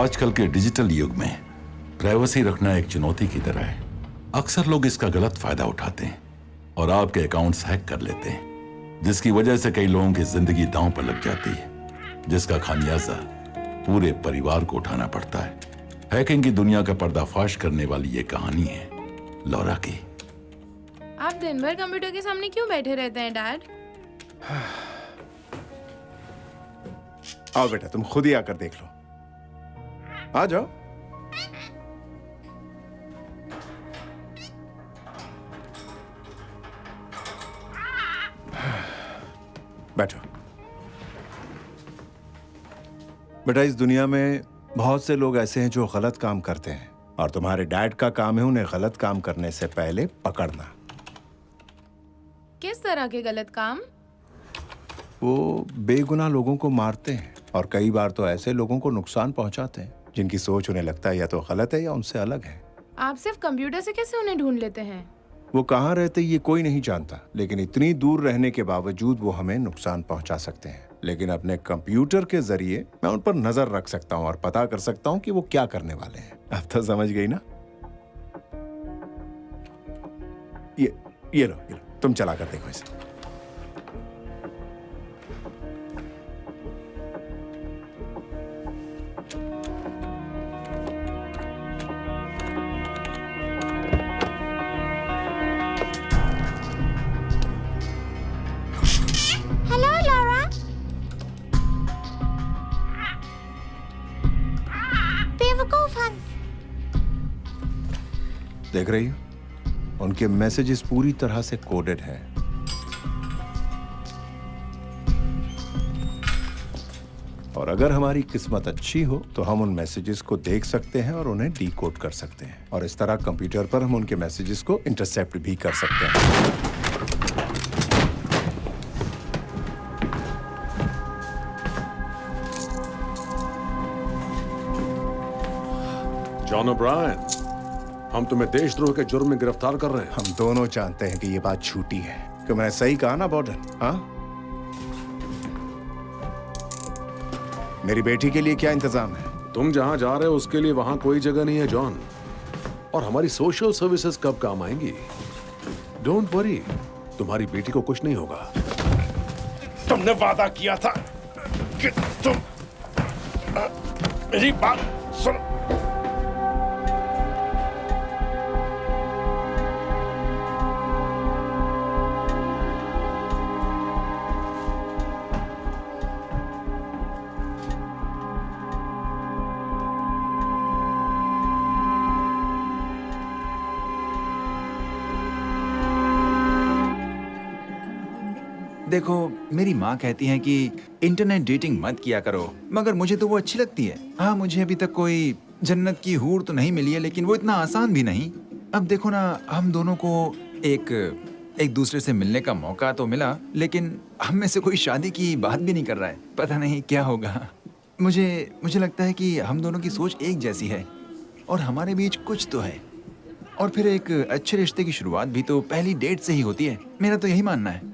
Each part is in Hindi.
आजकल के डिजिटल युग में प्राइवेसी रखना एक चुनौती की तरह है। अक्सर लोग इसका गलत फायदा उठाते हैं और आपके अकाउंट्स हैक कर लेते हैं, जिसकी वजह से कई लोगों की जिंदगी दांव पर लग जाती है, जिसका खामियाजा पूरे परिवार को उठाना पड़ता है। हैकिंग की दुनिया का पर्दाफाश करने वाली ये कहानी है लौरा की। आप दिन भर कंप्यूटर के सामने क्यों बैठे रहते हैं डैड? आओ बेटा, तुम खुद ही आकर देख लो। आ जाओ। बैठो। बेटा, इस दुनिया में बहुत से लोग ऐसे हैं जो गलत काम करते हैं और तुम्हारे डैड का काम है उन्हें गलत काम करने से पहले पकड़ना। किस तरह के गलत काम? वो बेगुनाह लोगों को मारते हैं और कई बार तो ऐसे लोगों को नुकसान पहुंचाते हैं जिनकी सोच उन्हें लगता है या तो गलत है या उनसे अलग है। आप सिर्फ कंप्यूटर से कैसे उन्हें ढूंढ लेते हैं? वो कहाँ रहते ये कोई नहीं जानता, लेकिन इतनी दूर रहने के बावजूद वो हमें नुकसान पहुंचा सकते हैं। लेकिन अपने कंप्यूटर के जरिए मैं उन पर नजर रख सकता हूं और पता कर सकता हूं कि वो क्या करने वाले हैं। अब तो समझ गई ना? ये लो, तुम चला कर देखो इसे। देख रही हो, उनके मैसेजेस पूरी तरह से कोडेड है। और अगर हमारी किस्मत अच्छी हो तो हम उन मैसेजेस को देख सकते हैं और उन्हें डीकोड कर सकते हैं, और इस तरह कंप्यूटर पर हम उनके मैसेजेस को इंटरसेप्ट भी कर सकते हैं। जॉन ओब्रायन, हम तुम्हें देशद्रोह के जुर्म में गिरफ्तार कर रहे हैं। हम दोनों जानते हैं कि ये बात झूठी है। कि मैंने सही कहा ना बॉर्डन? हाँ, मेरी बेटी के लिए क्या इंतजाम है? तुम जहां जा रहे हो उसके लिए वहां कोई जगह नहीं है जॉन, और हमारी सोशल सर्विसेज कब काम आएंगी? डोंट वरी, तुम्हारी बेटी को कुछ नहीं होगा। तुमने वादा किया था कि तुम मेरी बात सुनो। देखो, मेरी माँ कहती है कि इंटरनेट डेटिंग मत किया करो, मगर मुझे तो वो अच्छी लगती है। हाँ, मुझे अभी तक कोई जन्नत की हूर तो नहीं मिली है, लेकिन वो इतना आसान भी नहीं। अब देखो ना, हम दोनों को एक दूसरे से मिलने का मौका तो मिला, लेकिन हम में से कोई शादी की बात भी नहीं कर रहा है। पता नहीं क्या होगा। मुझे लगता है कि हम दोनों की सोच एक जैसी है और हमारे बीच कुछ तो है। और फिर एक अच्छे रिश्ते की शुरुआत भी तो पहली डेट से ही होती है। मेरा तो यही मानना है।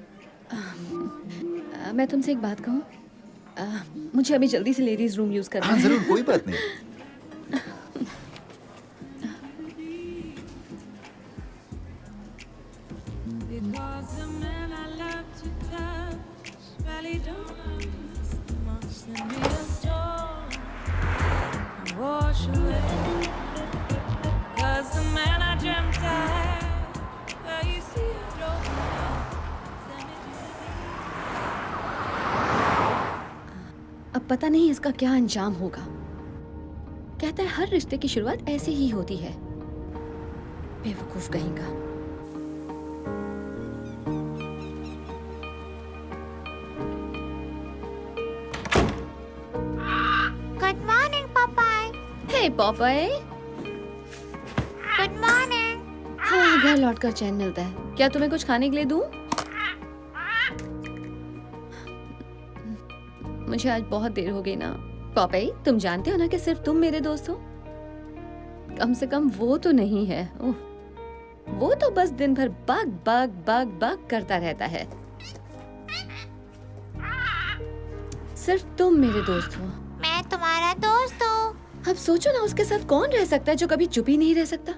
मैं तुमसे एक बात कहूँ? मुझे अभी जल्दी से लेडीज रूम यूज करना है। हाँ जरूर, कोई बात नहीं। अब पता नहीं इसका क्या अंजाम होगा। कहता है हर रिश्ते की शुरुआत ऐसे ही होती है। बेवकूफ कहेगा। Good morning Popeye. Hey Popeye. Good morning. हाँ, घर लौटकर चैन मिलता है। क्या तुम्हें कुछ खाने के लिए दूं? मुझे आज बहुत देर हो गई ना। पपाई, तुम जानते हो ना कि सिर्फ तुम मेरे दोस्त हो। कम से कम वो तो नहीं है। वो तो बस दिन भर बाग बाग बाग बाग करता रहता है। सिर्फ तुम मेरे दोस्त हो। मैं तुम्हारा दोस्त हूँ। अब सोचो ना, उसके साथ कौन रह सकता है जो कभी चुप ही नहीं रह सकता।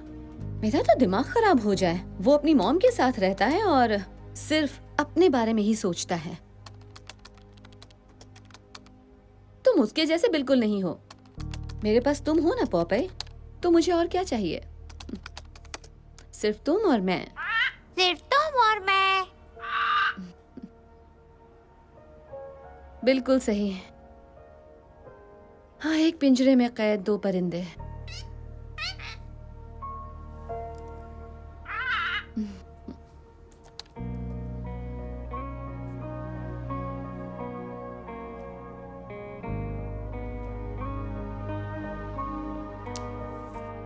मेरा तो दिमाग खराब हो जाए। वो अपनी मॉम के साथ रहता है और सिर्फ अपने बारे में ही सोचता है। तुम उसके जैसे बिल्कुल नहीं हो। मेरे पास तुम हो ना पॉपे, तो मुझे और क्या चाहिए? सिर्फ तुम और मैं। सिर्फ तुम और मैं। बिल्कुल सही। हाँ, एक पिंजरे में कैद दो परिंदे।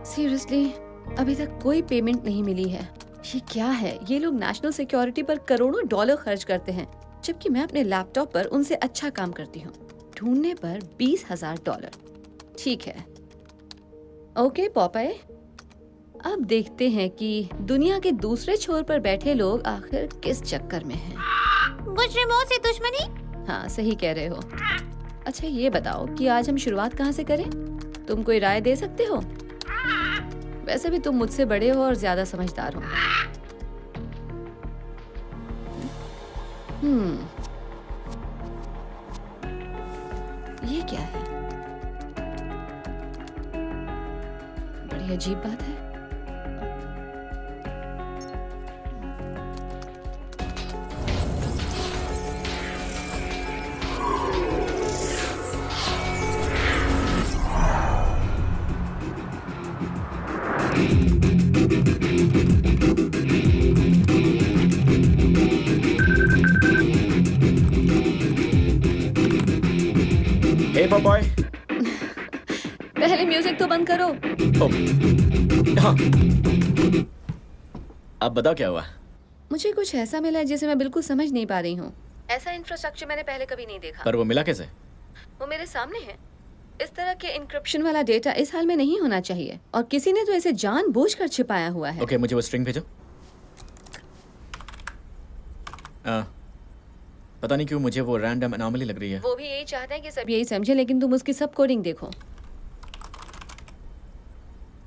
सीरियसली, अभी तक कोई पेमेंट नहीं मिली है। ये क्या है? ये लोग नेशनल सिक्योरिटी पर करोड़ों डॉलर खर्च करते हैं, जबकि मैं अपने लैपटॉप पर उनसे अच्छा काम करती हूँ। ढूंढने पर $20,000। ठीक है, ओके पॉपाई, अब देखते हैं कि दुनिया के दूसरे छोर पर बैठे लोग आखिर किस चक्कर में हैं। मुजरिमों से दुश्मनी। हाँ, सही कह रहे हो। अच्छा ये बताओ कि आज हम शुरुआत कहाँ से करें? तुम कोई राय दे सकते हो? वैसे भी तुम मुझसे बड़े हो और ज्यादा समझदार हो। ये क्या है? बड़ी अजीब बात है। Hey boy. पहले म्यूजिक तो बंद करो। हाँ, अब बताओ क्या हुआ? मुझे कुछ ऐसा मिला है जिसे मैं बिल्कुल समझ नहीं पा रही हूँ। ऐसा इंफ्रास्ट्रक्चर मैंने पहले कभी नहीं देखा। पर वो मिला कैसे? वो मेरे सामने है। इस तरह के इंक्रिप्शन वाला डेटा इस हाल में नहीं होना चाहिए, और किसी ने तो इसे जानबूझकर छिपाया हुआ है। ओके, मुझे वो स्ट्रिंग भेजो। पता नहीं क्यों मुझे वो रैंडम अनोमली लग रही है। वो भी यही चाहते हैं कि सब यही समझे, लेकिन तुम उसकी सब कोडिंग देखो।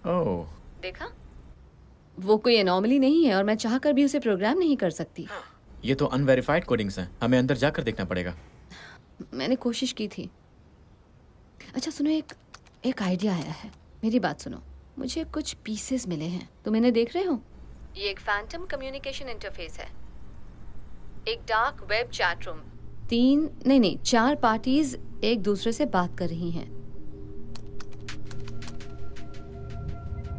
ओह, देखा? वो कोई एनॉमली नहीं है और मैं चाहकर भी उसे प्रोग्राम नहीं कर सकती। ये तो अनवेरिफाइड कोडिंग्स हैं। हमें अंदर जाकर देखना पड़ेगा। मैंने कोशिश की थी। अच्छा सुनो, एक आइडिया आया है। मेरी बात सुनो, मुझे कुछ पीसेस मिले हैं। तुम इन्हें देख रहे हो? ये एक फैंटम कम्युनिकेशन इंटरफेस है, एक dark web chat room, 4 parties एक दूसरे से बात कर रही हैं।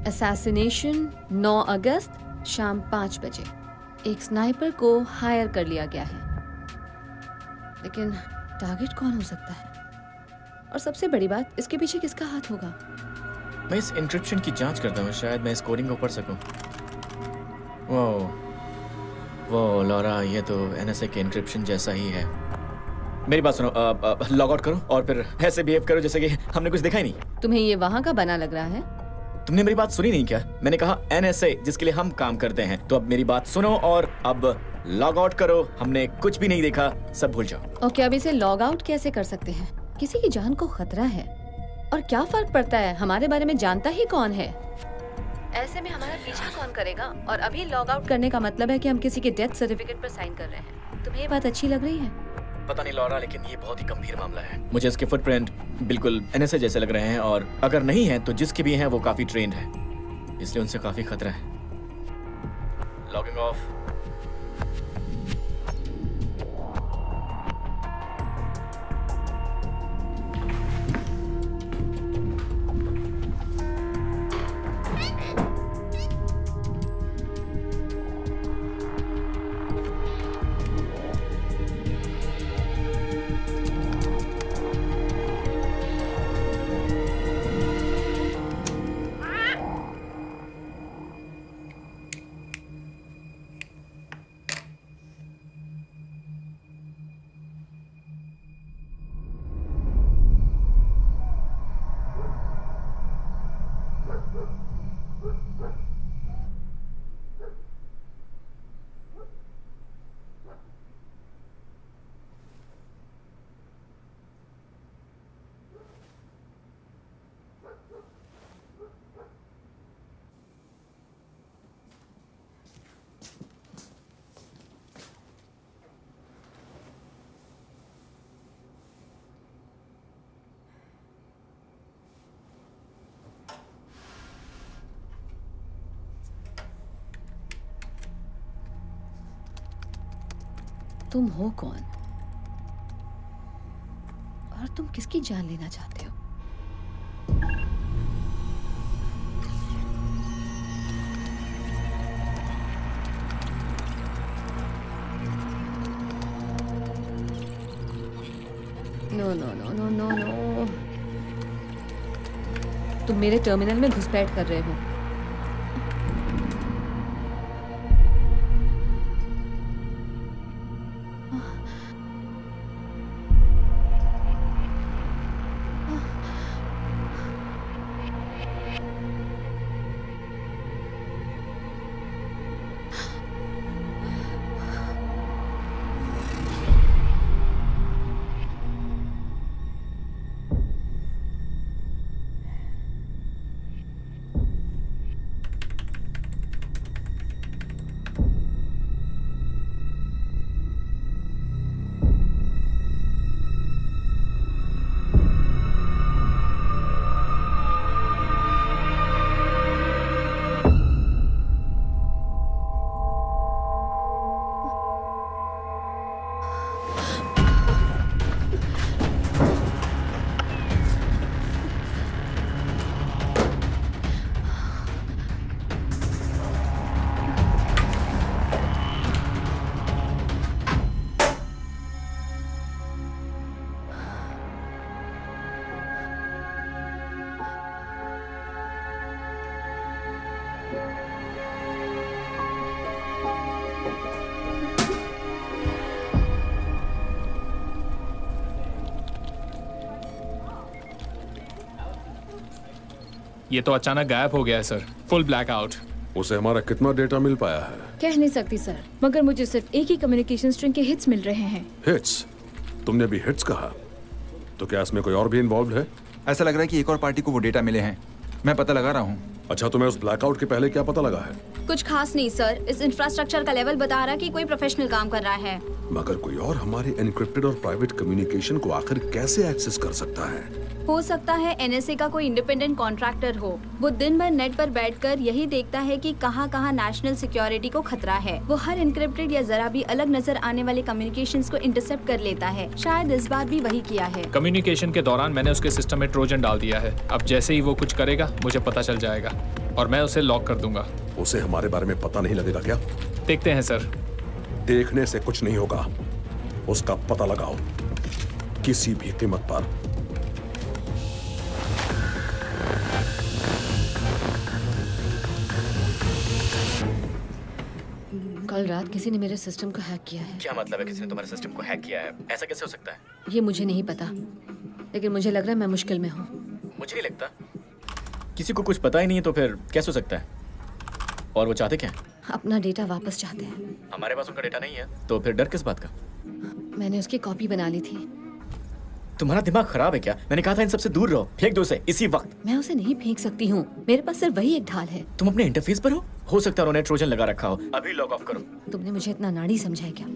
असैसिनेशन 9 अगस्त शाम 5 बजे। एक स्नाइपर को हायर कर लिया गया है, लेकिन टारगेट कौन हो सकता है? और सबसे बड़ी बात, इसके पीछे किसका हाथ होगा? मैं इस इंक्रिप्शन की जांच करता हूँ, शायद मैं इस कोडिंग को पढ़ सकूं। वो लॉरा, ये तो एनएसए के इंक्रिप्शन जैसा ही है। मेरी बात सुनो, लॉग आउट करो और फिर ऐसे बिहेव करो जैसे कि हमने कुछ देखा ही नहीं। तुम्हें ये वहां का बना लग रहा है? तुमने मेरी बात सुनी नहीं क्या? मैंने कहा एनएसए, जिसके लिए हम काम करते हैं। तो अब मेरी बात सुनो और अब लॉग आउट करो। हमने कुछ भी नहीं देखा, सब भूल जाओ। ओके, अब इसे लॉग आउट कैसे कर सकते हैं? किसी की जान को खतरा है, और क्या फर्क पड़ता है? हमारे बारे में जानता ही कौन है? ऐसे में हमारा पीछा कौन करेगा? और अभी लॉग आउट करने का मतलब है कि हम किसी के डेथ सर्टिफिकेट पर साइन कर रहे हैं। तुम्हें ये बात अच्छी लग रही है? पता नहीं लॉरा, लेकिन ये बहुत ही गंभीर मामला है। मुझे इसके फुटप्रिंट बिल्कुल एनएसए जैसे लग रहे हैं, और अगर नहीं है तो जिसके भी हैं वो काफी ट्रेंड है, इसलिए उनसे काफी खतरा है। Logging off. तुम हो कौन? और तुम किसकी जान लेना चाहते हो? No no no no no no, तुम मेरे टर्मिनल में घुसपैठ कर रहे हो। ये तो अचानक गायब हो गया है सर, फुल ब्लैकआउट। उसे हमारा कितना डेटा मिल पाया है? कह नहीं सकती सर, मगर मुझे सिर्फ एक ही कम्युनिकेशन स्ट्रिंग के हिट्स मिल रहे हैं। हिट्स? तुमने भी हिट्स कहा, तो क्या इसमें कोई और भी इन्वॉल्व है? ऐसा लग रहा है कि एक और पार्टी को वो डेटा मिले हैं। मैं पता लगा रहा हूँ। अच्छा, तुम्हें उस ब्लैकआउट के पहले क्या पता लगा है? कुछ खास नहीं सर, इस इंफ्रास्ट्रक्चर का लेवल बता रहा कि कोई प्रोफेशनल काम कर रहा है। मगर कोई और हमारे एनक्रिप्टेड और प्राइवेट कम्युनिकेशन को आखिर कैसे एक्सेस कर सकता है? हो सकता है एनएसए का कोई इंडिपेंडेंट कॉन्ट्रैक्टर हो। वो दिन भर नेट पर बैठकर यही देखता है कि कहाँ कहाँ नेशनल सिक्योरिटी को खतरा है। वो हर इनक्रिप्टेड या जरा भी अलग नजर आने वाले कम्युनिकेशंस को इंटरसेप्ट कर लेता है। शायद इस बार भी वही किया है। कम्युनिकेशन के दौरान मैंने उसके सिस्टम में ट्रोजन डाल दिया है। अब जैसे ही वो कुछ करेगा मुझे पता चल जाएगा और मैं उसे लॉक कर दूंगा। उसे हमारे बारे में पता नहीं लगेगा क्या? देखते हैं सर। देखने से कुछ नहीं होगा, उसका पता लगाओ किसी भी कीमत पर। कल रात किसी ने मेरे सिस्टम को हैक किया है। क्या मतलब है किसी ने तुम्हारे सिस्टम को हैक किया है? ऐसा कैसे हो सकता है? ये मुझे नहीं पता, लेकिन मुझे लग रहा है मैं मुश्किल में हूँ। मुझे नहीं लगता। किसी को कुछ पता ही नहीं है तो फिर कैसे हो सकता है? और वो चाहते क्या? अपना डेटा वापस चाहते हैं। हमारे पास उनका डेटा नहीं है तो फिर डर किस बात का? मैंने उसकी कॉपी बना ली थी। तुम्हारा दिमाग खराब है क्या? मैंने कहा था इन सबसे दूर रहो, फेंक दो उसे इसी वक्त। मैं उसे नहीं फेंक सकती हूँ, मेरे पास सिर्फ वही एक ढाल है। तुम अपने इंटरफेस पर हो सकता है उन्होंने ट्रोजन लगा रखा हो। अभी लॉग ऑफ करो। तुमने मुझे इतना नाड़ी समझा है क्या?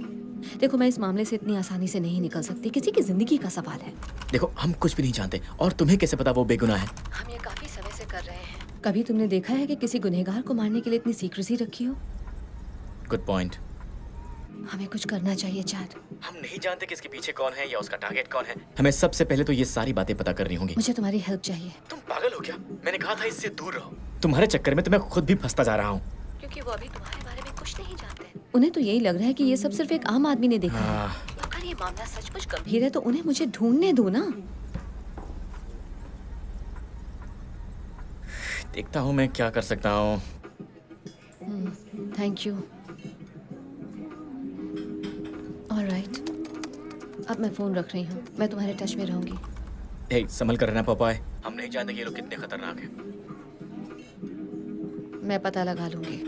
देखो, मैं इस मामले से इतनी आसानी से नहीं निकल सकती। किसी की जिंदगी का सवाल है। देखो, हम कुछ भी नहीं जानते और तुम्हें कैसे पता वो बेगुनाह है? हम ये काफी समय से कर रहे हैं। कभी तुमने देखा है कि किसी गुनहगार को मारने के लिए इतनी सीक्रेसी रखी हो? Good point. हमें कुछ करना चाहिए चैट। हम नहीं जानते कि इसके पीछे कौन है या उसका टारगेट कौन है। हमें सबसे पहले तो ये सारी बातें पता करनी होंगी। मुझे तुम्हारी हेल्प चाहिए। तुम पागल हो क्या? मैंने कहा था इससे दूर रहो। तुम्हारे चक्कर में तो मैं खुद भी फंसता जा रहा हूँ। क्योंकि वो अभी तुम्हारे बारे में कुछ नहीं जानते। उन्हें तो यही लग रहा है कि ये सब सिर्फ एक आम आदमी ने देखा है। अगर ये मामला सचमुच गंभीर है तो उन्हें मुझे ढूंढने दो ना। देखता हूँ मैं क्या कर सकता हूँ। Thank you. ऑलराइट, अब मैं फोन रख रही हूँ। मैं तुम्हारे टच में रहूंगी। हे, संभल कर रहना पापाए। हम नहीं जानते कि ये लोग कितने खतरनाक हैं। मैं पता लगा लूंगी।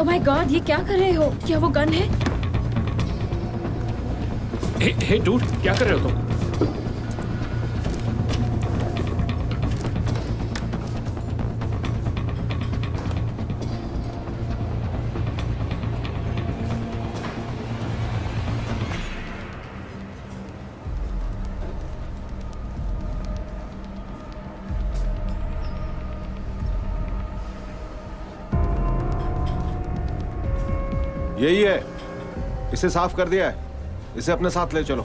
ओह माय गॉड, ये क्या कर रहे हो? क्या वो गन है? हे डूड, क्या कर रहे हो तुम? यही है, इसे साफ कर दिया है, इसे अपने साथ ले चलो।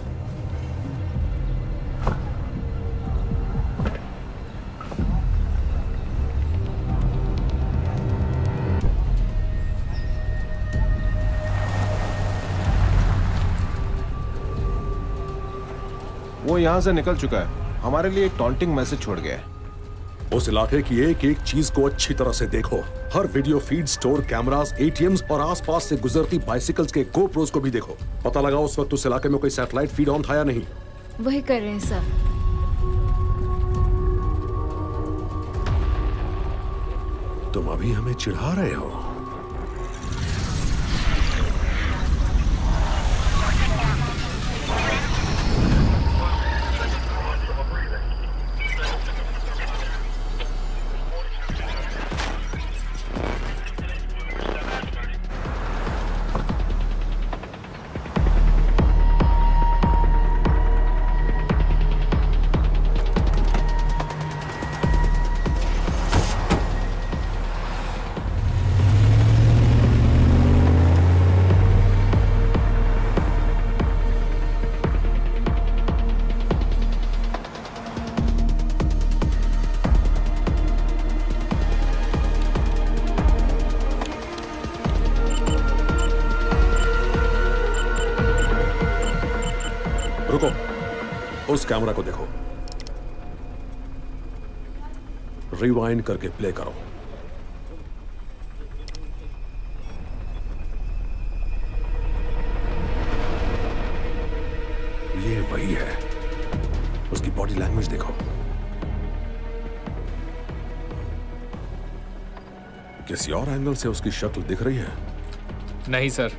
वो यहां से निकल चुका है, हमारे लिए एक टॉन्टिंग मैसेज छोड़ गया है। उस इलाके की एक एक चीज को अच्छी तरह से देखो। हर video feed, store, cameras, ATMs और आसपास से गुजरती बाइसिकल्स के गोप्रोस को भी देखो। पता लगाओ उस वक्त उस इलाके में कोई सैटेलाइट फीड ऑन था या नहीं। वही कर रहे हैं सर। तुम अभी हमें चिढ़ा रहे हो। रुको, उस कैमरा को देखो। रिवाइंड करके प्ले करो। ये वही है। उसकी बॉडी लैंग्वेज देखो। किसी और एंगल से उसकी शक्ल दिख रही है? नहीं सर,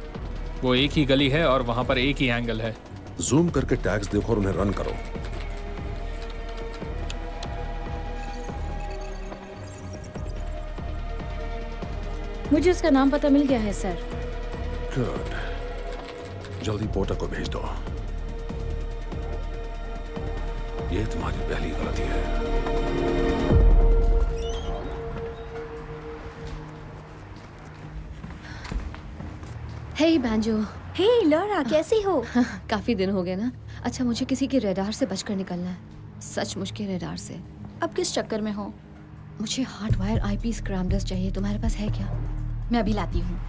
वो एक ही गली है और वहां पर एक ही एंगल है। जूम करके टैग्स देखो और उन्हें रन करो। मुझे उसका नाम पता मिल गया है सर। गुड, जल्दी पोर्टर को भेज दो। ये तुम्हारी पहली गलती है। हे बैंजो। हे लॉरा, कैसी हो? काफी दिन हो गए ना। अच्छा, मुझे किसी के रेडार से बचकर निकलना है, सचमुच के रेडार से। अब किस चक्कर में हो? मुझे हार्ड वायर आईपी स्क्रैम्बलर्स चाहिए, तुम्हारे पास है क्या? मैं अभी लाती हूँ।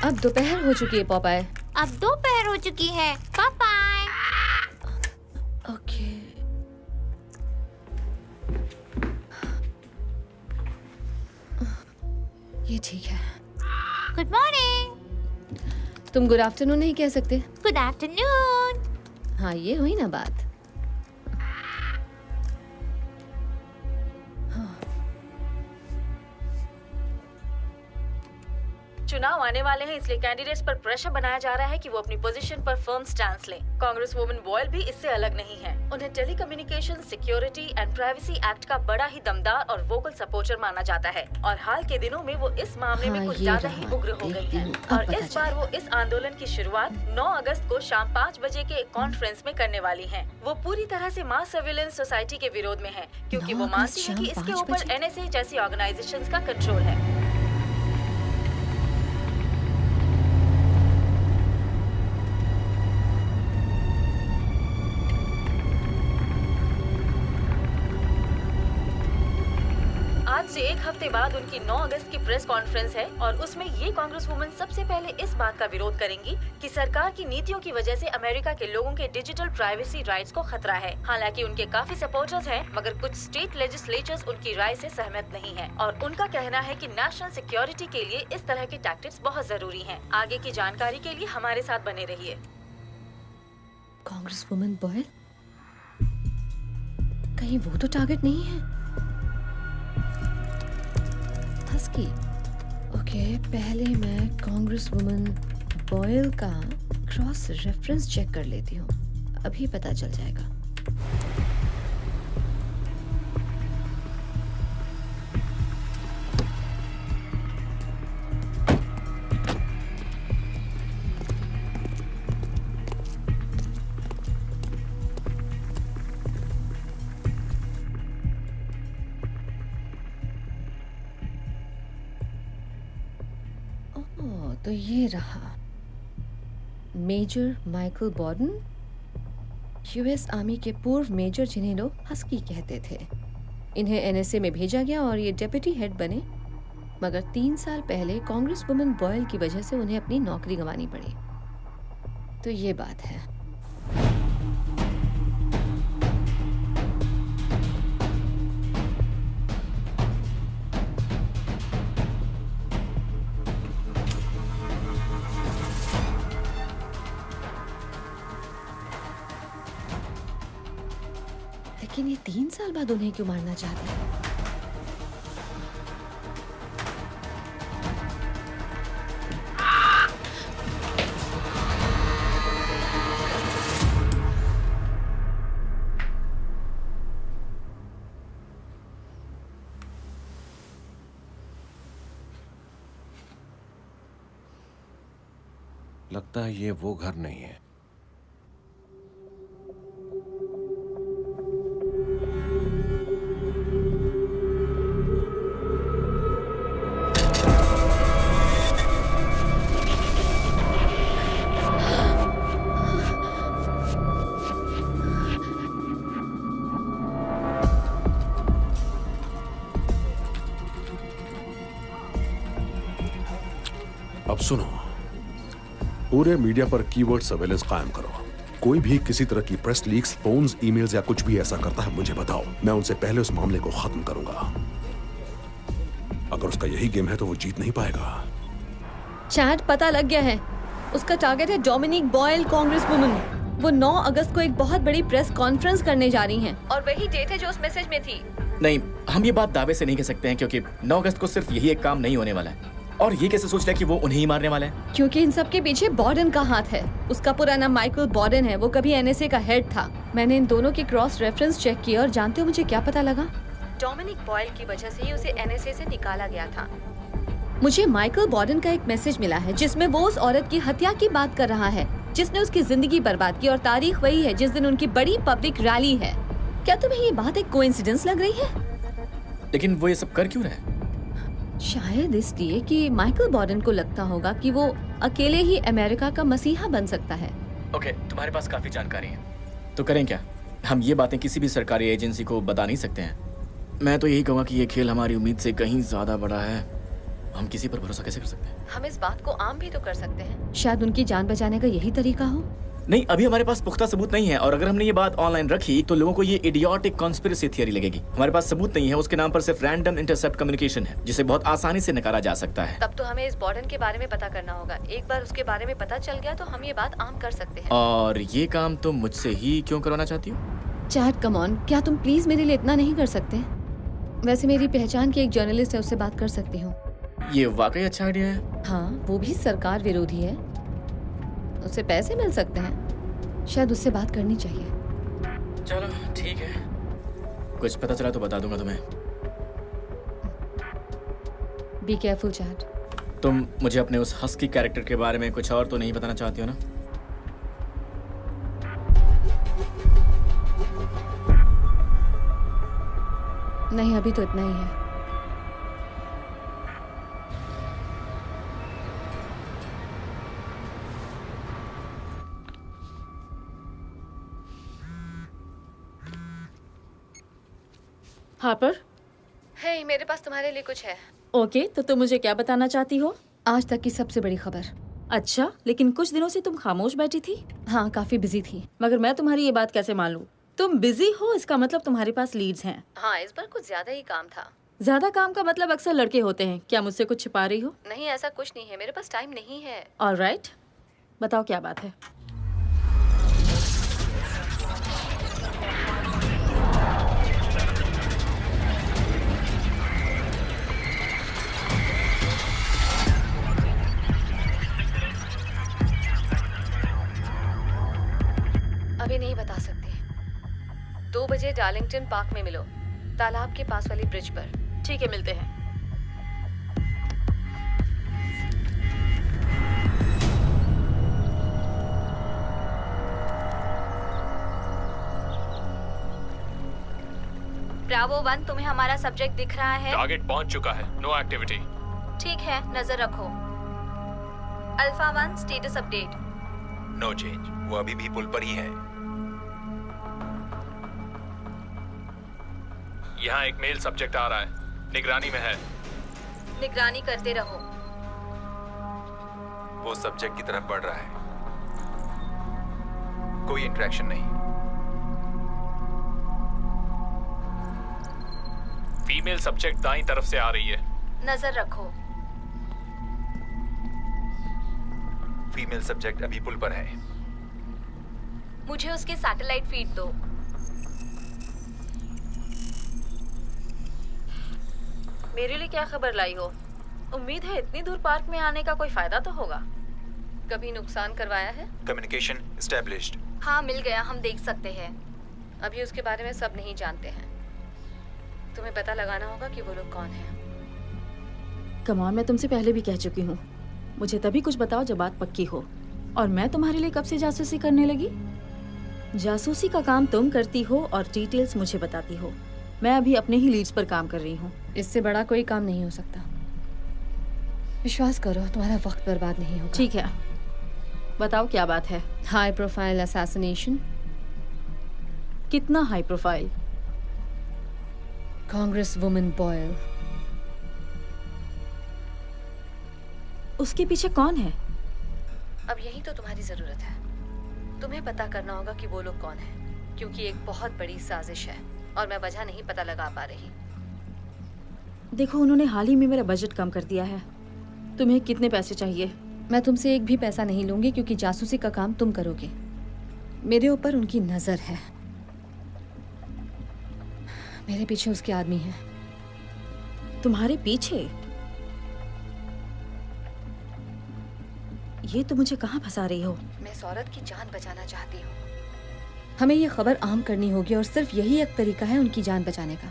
अब दोपहर हो चुकी है पॉपाय। अब दोपहर हो चुकी है पापाय। ओके। ये ठीक है। Good morning. तुम गुड आफ्टरनून नहीं कह सकते? Good afternoon. हाँ, ये हुई ना बात। चुनाव आने वाले हैं, इसलिए कैंडिडेट्स पर प्रेशर बनाया जा रहा है कि वो अपनी पोजीशन पर फर्म स्टैंड लें। कांग्रेस वुमन बॉयल भी इससे अलग नहीं है। उन्हें telecommunication security and privacy act का बड़ा ही दमदार और वोकल सपोर्टर माना जाता है और हाल के दिनों में वो इस मामले में कुछ ज्यादा ही उग्र हो गई है। और इस बार वो इस आंदोलन की शुरुआत 9 अगस्त को शाम 5 बजे के एक कॉन्फ्रेंस में करने वाली है। वो पूरी तरह से मास सर्विलेंस सोसाइटी के विरोध में है, क्योंकि वो मानती है कि इसके ऊपर NSA जैसी ऑर्गेनाइजेशंस का कंट्रोल है। आज से 1 हफ्ते बाद उनकी 9 अगस्त की प्रेस कॉन्फ्रेंस है और उसमें ये कांग्रेस वुमन सबसे पहले इस बात का विरोध करेंगी कि सरकार की नीतियों की वजह से अमेरिका के लोगों के डिजिटल प्राइवेसी राइट्स को खतरा है। हालांकि उनके काफी सपोर्टर्स हैं, मगर कुछ स्टेट लेजिस्लेचर्स उनकी राय से सहमत नहीं है और उनका कहना है कि नेशनल सिक्योरिटी के लिए इस तरह के टैक्टिक्स बहुत जरूरी हैं। आगे की जानकारी के लिए हमारे साथ बने रहिए। कांग्रेस वुमन बॉयल, कहीं वो तो टारगेट नहीं है? हस्की, ओके, पहले मैं कांग्रेस वुमन बॉयल का क्रॉस रेफरेंस चेक कर लेती हूँ, अभी पता चल जाएगा। तो ये रहा मेजर माइकल बॉर्डन, यूएस आर्मी के पूर्व मेजर जिन्हें लोग हस्की कहते थे। इन्हें एनएसए में भेजा गया और ये डेप्यूटी हेड बने, मगर 3 साल पहले कांग्रेस वुमन बॉयल की वजह से उन्हें अपनी नौकरी गंवानी पड़ी। तो ये बात है। लेकिन ये 3 साल बाद उन्हें क्यों मारना चाहते हैं? लगता है ये वो घर नहीं है। अब सुनो, पूरे मीडिया पर कीवर्ड सर्वेलेंस कायम करो। कोई भी किसी तरह की प्रेस लीक्स, फोन्स, ईमेल्स या कुछ भी ऐसा करता है मुझे बताओ, मैं उनसे पहले उस मामले को खत्म करूंगा। अगर उसका यही गेम है तो वो जीत नहीं पाएगा। चैट पता लग गया है, उसका टारगेट है डोमिनिक बॉयल, कांग्रेस वुमन। वो 9 अगस्त को एक बहुत बड़ी प्रेस कॉन्फ्रेंस करने जा रही हैं और वही डेट है जो उस मैसेज में थी। नहीं, हम ये बात दावे से नहीं कह सकते हैं क्योंकि 9 अगस्त को सिर्फ यही एक काम नहीं होने वाला है। और ये कैसे सोच लिया कि वो उन्हें ही मारने वाला है? क्योंकि इन सब के पीछे बॉर्डन का हाथ है। उसका पूरा नाम माइकल बॉर्डन है, वो कभी एनएसए का हेड था। मैंने इन दोनों की क्रॉस रेफरेंस चेक किया और जानते हो मुझे क्या पता लगा? डोमिनिक बॉयल की वजह से ही उसे एनएसए से निकाला गया था। मुझे माइकल बॉर्डन का एक मैसेज मिला है जिसमें वो उस औरत की हत्या की बात कर रहा है जिसने उसकी जिंदगी बर्बाद की, और तारीख वही है जिस दिन उनकी बड़ी पब्लिक रैली है। क्या तुम्हें ये बात एक कोइंसिडेंस लग रही है? लेकिन वो ये सब कर क्यों रहे? शायद इसलिए कि माइकल बॉर्डन को लगता होगा कि वो अकेले ही अमेरिका का मसीहा बन सकता है। ओके, तुम्हारे पास काफी जानकारी है, तो करें क्या? हम ये बातें किसी भी सरकारी एजेंसी को बता नहीं सकते हैं। मैं तो यही कहूँगा कि ये खेल हमारी उम्मीद से कहीं ज्यादा बड़ा है। हम किसी पर भरोसा कैसे कर सकते हैं? हम इस बात को आम भी तो कर सकते हैं। शायद उनकी जान बचाने का यही तरीका हो। नहीं, अभी हमारे पास पुख्ता सबूत नहीं है, और अगर हमने ये बात ऑनलाइन रखी तो लोगों को ये इडियोटिक कॉन्स्पिरेसी थियरी लगेगी। हमारे पास सबूत नहीं है, उसके नाम पर सिर्फ रैंडम इंटरसेप्ट कम्युनिकेशन है जिसे बहुत आसानी से नकारा जा सकता है। तब तो हमें इस बॉर्डन के बारे में पता करना होगा। एक बार उसके बारे में पता चल गया तो हम ये बात आम कर सकते हैं। और ये काम तुम मुझसे ही क्यों करवाना चाहती हो? चैट कम ऑन, क्या तुम प्लीज मेरे लिए इतना नहीं कर सकते? वैसे मेरी पहचान की एक जर्नलिस्ट है, उससे बात कर सकती हूँ। ये वाकई अच्छा आइडिया है। हाँ, वो भी सरकार विरोधी है, उससे पैसे मिल सकते हैं। शायद उससे बात करनी चाहिए। चलो ठीक है, कुछ पता चला तो बता दूंगा तुम्हें। Be careful chat. तुम मुझे अपने उस हस्की कैरेक्टर के बारे में कुछ और तो नहीं बताना चाहती हो ना? नहीं, अभी तो इतना ही है। हार्पर, हे, मेरे पास तुम्हारे लिए कुछ है। ओके, तो तुम मुझे क्या बताना चाहती हो? आज तक की सबसे बड़ी खबर। अच्छा, लेकिन कुछ दिनों से तुम खामोश बैठी थी। हाँ, काफी बिजी थी। मगर मैं तुम्हारी ये बात कैसे मान लूं? तुम बिजी हो इसका मतलब तुम्हारे पास लीड्स हैं। हाँ, इस बार कुछ ज्यादा ही काम था। ज्यादा काम का मतलब अक्सर लड़के होते हैं। क्या मुझसे कुछ छिपा रही हो? नहीं, ऐसा कुछ नहीं है, मेरे पास टाइम नहीं है। ऑलराइट, बताओ क्या बात है। अभी नहीं बता सकती। 2 बजे डार्लिंगटन पार्क में मिलो, तालाब के पास वाली ब्रिज पर। ठीक है, मिलते हैं। ब्रावो 1, तुम्हें हमारा सब्जेक्ट दिख रहा है? टारगेट पहुंच चुका है, नो एक्टिविटी। ठीक है, नजर रखो। Alpha 1, status update. No change, वो अभी भी पुल पर ही है। यहाँ एक मेल सब्जेक्ट आ रहा है, निगरानी में है। निगरानी करते रहो। वो सब्जेक्ट की तरफ बढ़ रहा है, कोई इंटरेक्शन नहीं। फीमेल सब्जेक्ट दाईं तरफ से आ रही है। नजर रखो। फीमेल सब्जेक्ट अभी पुल पर है। मुझे उसके सैटेलाइट फीड दो। मेरे लिए क्या खबर लाई हो? उम्मीद है इतनी दूर पार्क में आने का कोई फायदा तो होगा। कभी नुकसान करवाया है? Communication established. हाँ, मिल गया, हम देख सकते हैं। अभी उसके बारे में सब नहीं जानते हैं। तुम्हें पता लगाना होगा कि वो लोग कौन हैं। कमॉन, मैं तुमसे पहले भी कह चुकी हूँ, मुझे तभी कुछ बताओ जब बात पक्की हो। और मैं तुम्हारे लिए कब से जासूसी करने लगी? जासूसी का काम तुम करती हो और डिटेल्स मुझे बताती हो। मैं अभी अपने ही लीड्स पर काम कर रही हूँ। इससे बड़ा कोई काम नहीं हो सकता। विश्वास करो, तुम्हारा वक्त बर्बाद नहीं होगा। ठीक है, बताओ क्या बात है। High profile assassination. कितना high profile? Congresswoman Boyle. उसके पीछे कौन है? अब यही तो तुम्हारी जरूरत है। तुम्हें पता करना होगा कि वो लोग कौन हैं, क्योंकि एक बहुत बड़ी साजिश है और मैं वजह नहीं पता लगा पा रही। देखो, उन्होंने हाल ही में मेरा बजट कम कर दिया है। तुम्हें कितने पैसे चाहिए? मैं तुमसे एक भी पैसा नहीं लूंगी, क्योंकि जासूसी का काम तुम करोगे। मेरे ऊपर उनकी नजर है। मेरे पीछे उसके आदमी हैं। तुम्हारे पीछे? ये तो मुझे कहाँ फंसा रही हो? मैं इस औरत की जान बचाना चाहती हूँ। हमें ये खबर आम करनी होगी और सिर्फ यही एक तरीका है उनकी जान बचाने का।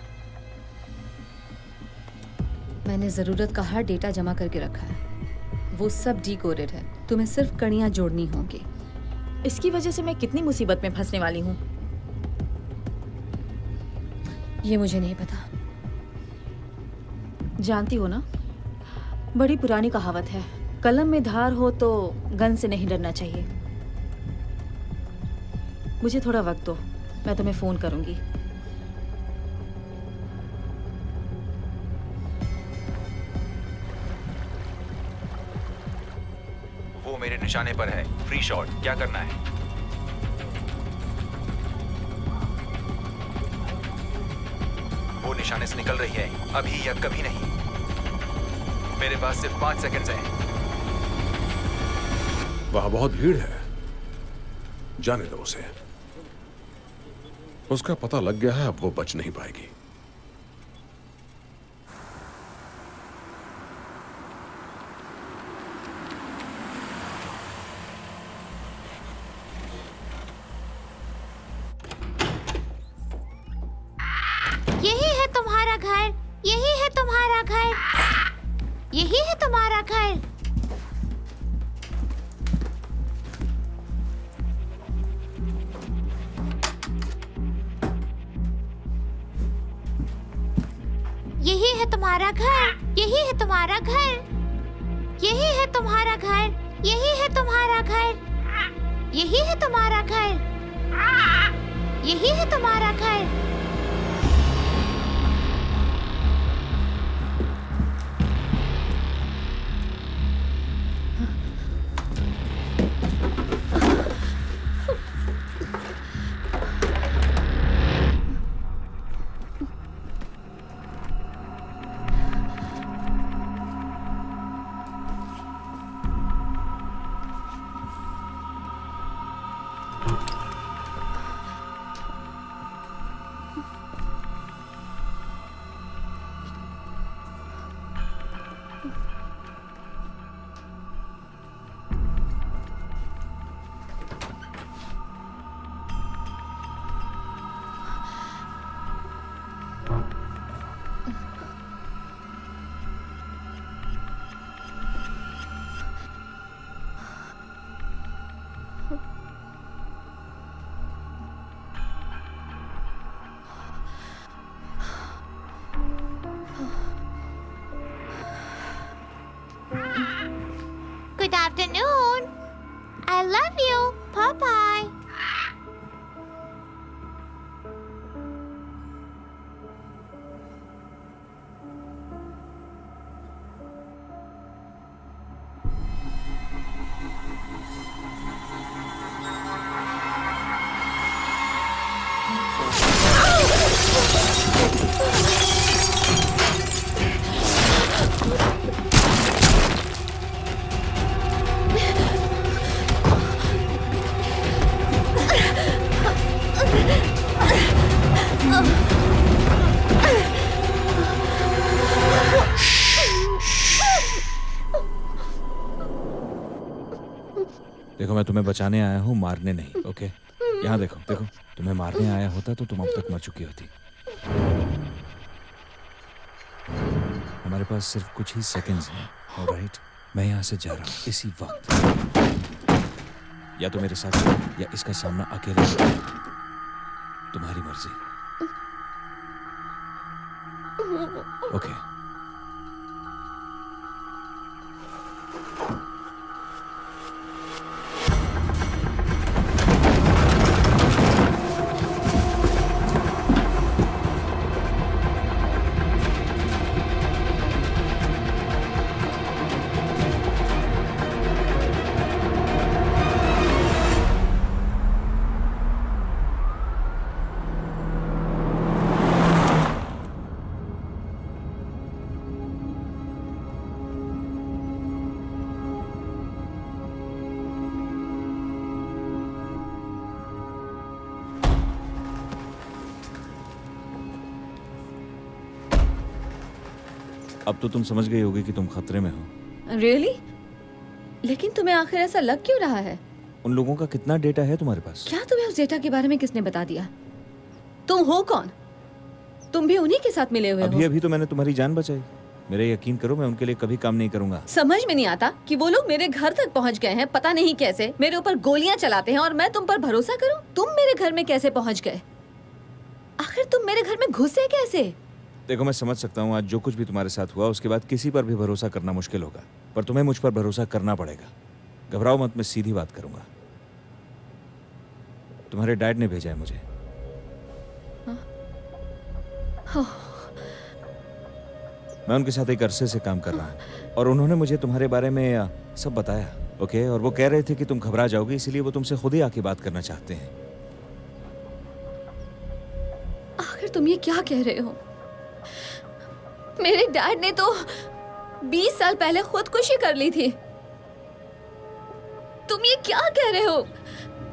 मैंने जरूरत का हर डेटा जमा करके रखा है। वो सब डिकोडेड है। तुम्हें सिर्फ कड़ियां जोड़नी होंगी। इसकी वजह से मैं कितनी मुसीबत में फंसने वाली हूँ। ये मुझे नहीं पता। जानती हो ना, बड़ी पुरानी कहावत है, कलम में धार हो तो गन से नहीं डरना चाहिए। मुझे थोड़ा वक्त दो, मैं तुम्हें फोन करूंगी। वो मेरे निशाने पर है। फ्री शॉट, क्या करना है? वो निशाने से निकल रही है, अभी या कभी नहीं। मेरे पास सिर्फ 5 सेकंड्स हैं। वहां बहुत भीड़ है, जाने दो उसे। उसका पता लग गया है, अब वो बच नहीं पाएगी। यही है तुम्हारा घर, यही है तुम्हारा घर, यही है तुम्हारा घर। यही है तुम्हारा घर, यही है तुम्हारा घर, यही है तुम्हारा घर, यही है तुम्हारा घर, यही है तुम्हारा घर, यही है तुम्हारा घर। Good afternoon. I love you. Bye-bye. देखो मैं तुम्हें बचाने आया हूँ, मारने नहीं। ओके, यहाँ देखो देखो, तुम्हें मारने आया होता तो तुम अब तक मर चुकी होती। हमारे पास सिर्फ कुछ ही सेकंड्स हैं, ऑलराइट? मैं यहाँ से जा रहा हूँ इसी वक्त। या तो मेरे साथ चलो या इसका सामना अकेले करो। तुम्हारी मर्जी। ओके। अब तो तुम समझ गई होगी कि तुम खतरे में हो। रियली? लेकिन तुम्हें आखिर ऐसा लग क्यों रहा है? उन लोगों का कितना डेटा है तुम्हारे पास? क्या तुम्हें उस डेटा के बारे में किसने बता दिया? तुम हो कौन? तुम भी उन्हीं के साथ मिले हुए हो। अभी तो मैंने तुम्हारी जान बचाई। मेरे यकीन करो, मैं उनके लिए कभी काम नहीं करूंगा। समझ में नहीं आता कि वो लोग मेरे घर तक पहुंच गए हैं, पता नहीं कैसे, मेरे ऊपर गोलियां चलाते हैं और मैं तुम पर भरोसा करूं? तुम मेरे घर में कैसे पहुंच गए? आखिर तुम मेरे घर में घुसे कैसे? देखो मैं समझ सकता हूँ आज जो कुछ भी तुम्हारे साथ हुआ उसके बाद किसी पर भी भरोसा करना मुश्किल होगा, पर तुम्हें मुझ पर भरोसा करना पड़ेगा। घबराओ मत, मैं सीधी बात करूंगा। तुम्हारे डैड ने भेजा है मुझे। मैं उनके साथ एक अरसे से काम कर रहा हूँ और उन्होंने मुझे तुम्हारे बारे में सब बताया। ओके, और वो कह रहे थे कि तुम घबरा जाओगी, इसलिए वो तुमसे खुद ही आके बात करना चाहते हैं। आखिर तुम ये क्या कह रहे हो? मेरे डैड ने तो 20 साल पहले खुदकुशी कर ली थी। तुम ये क्या कह रहे हो?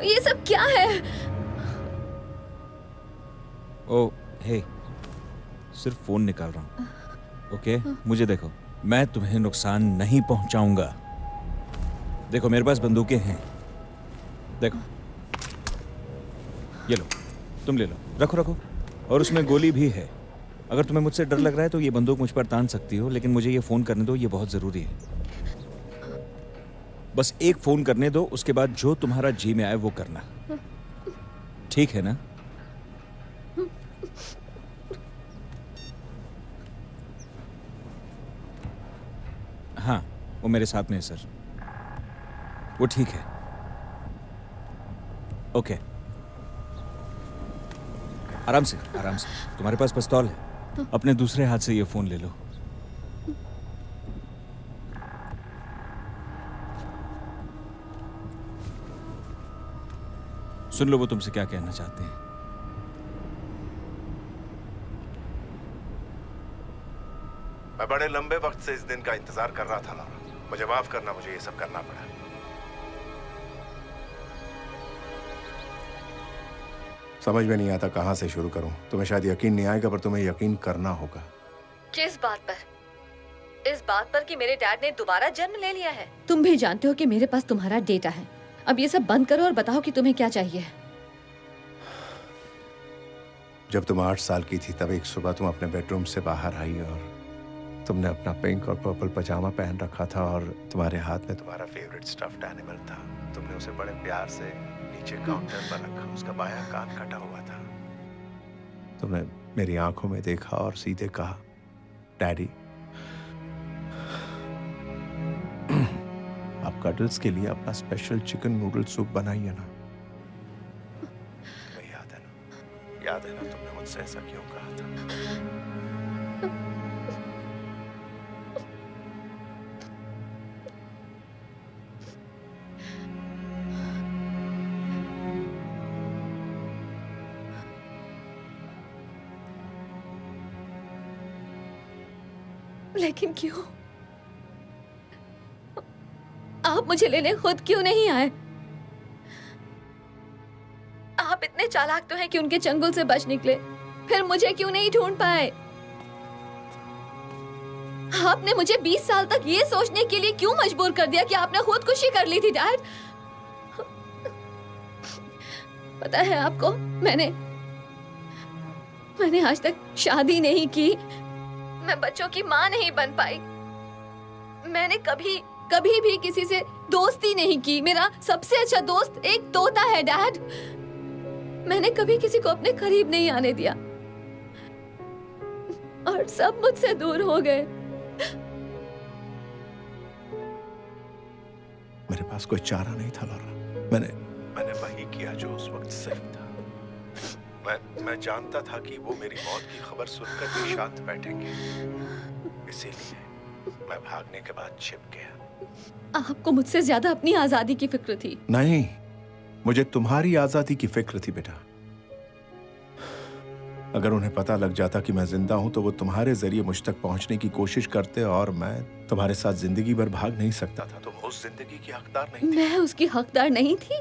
ये सब क्या है? ओ हे, सिर्फ फोन निकाल रहा हूँ। ओके, मुझे देखो, मैं तुम्हें नुकसान नहीं पहुंचाऊंगा। देखो मेरे पास बंदूकें हैं, देखो ये लो, तुम ले लो, रखो रखो, और उसमें गोली भी है। अगर तुम्हें मुझसे डर लग रहा है तो ये बंदूक मुझ पर तान सकती हो, लेकिन मुझे ये फोन करने दो, ये बहुत जरूरी है। बस एक फोन करने दो, उसके बाद जो तुम्हारा जी में आए वो करना, ठीक है ना? हाँ, वो मेरे साथ में है सर। वो ठीक है। ओके, आराम से आराम से। तुम्हारे पास पिस्तौल है, अपने दूसरे हाथ से ये फोन ले लो। सुन लो वो तुमसे क्या कहना चाहते हैं। मैं बड़े लंबे वक्त से इस दिन का इंतजार कर रहा था लॉरा। मुझे माफ करना, मुझे ये सब करना पड़ा। समझ में नहीं आता कहां से शुरू करूं। तुम्हें शायद यकीन नहीं आएगा, पर तुम्हें यकीन करना होगा। किस बात पर? इस बात पर कि मेरे डैड ने दोबारा जन्म ले लिया है। तुम भी जानते हो कि मेरे पास तुम्हारा डेटा है। अब ये सब बंद करो और बताओ कि तुम्हें क्या चाहिए। जब तुम 8 साल की थी तब एक सुबह तुम अपने बेडरूम से बाहर आई और तुमने अपना पिंक और पर्पल पजामा पहन रखा था और तुम्हारे हाथ में तुम्हारा फेवरेट स्टफ्ड एनिमल था। तुमने उसे बड़े प्यार से नीचे काउंटर पर रखा, उसका बायां कान कटा हुआ था। तुमने मेरी आंखों में देखा और सीधे कहा, डैडी आप कटल्स के लिए अपना स्पेशल चिकन नूडल सूप बनाइए ना। तुम्हें याद है ना? याद है ना तुमने मुझसे ऐसा क्यों कहा था? लेकिन क्यों? आप मुझे लेने खुद क्यों नहीं आए? आप इतने चालाक तो हैं कि उनके चंगुल से बच निकले, फिर मुझे क्यों नहीं ढूंढ पाए? आपने मुझे 20 साल तक ये सोचने के लिए क्यों मजबूर कर दिया कि आपने खुदकुशी कर ली थी डैड? पता है आपको, मैंने आज तक शादी नहीं की, मैं बच्चों की माँ नहीं बन पाई, मैंने कभी भी किसी से दोस्ती नहीं की। मेरा सबसे अच्छा दोस्त एक तोता है डैड। मैंने कभी किसी को अपने करीब नहीं आने दिया और सब मुझसे दूर हो गए। मेरे पास कोई चारा नहीं था लॉरा। मैंने वही किया जो उस वक्त सही था। मैं जानता था कि वो मेरी मौत की खबर सुनकर भी शांत बैठेंगे, इसीलिए मैं भागने के बाद छिप गया। आपको मुझसे ज्यादा अपनी आजादी की फिक्र थी। नहीं, मुझे तुम्हारी आजादी की फिक्र थी बेटा। अगर उन्हें पता लग जाता कि मैं जिंदा हूं तो वो तुम्हारे जरिए मुझ तक पहुंचने की कोशिश करते और मैं तुम्हारे साथ जिंदगी भर भाग नहीं सकता था। तुम उस जिंदगी की हकदार नहीं थी। मैं उसकी हकदार नहीं थी,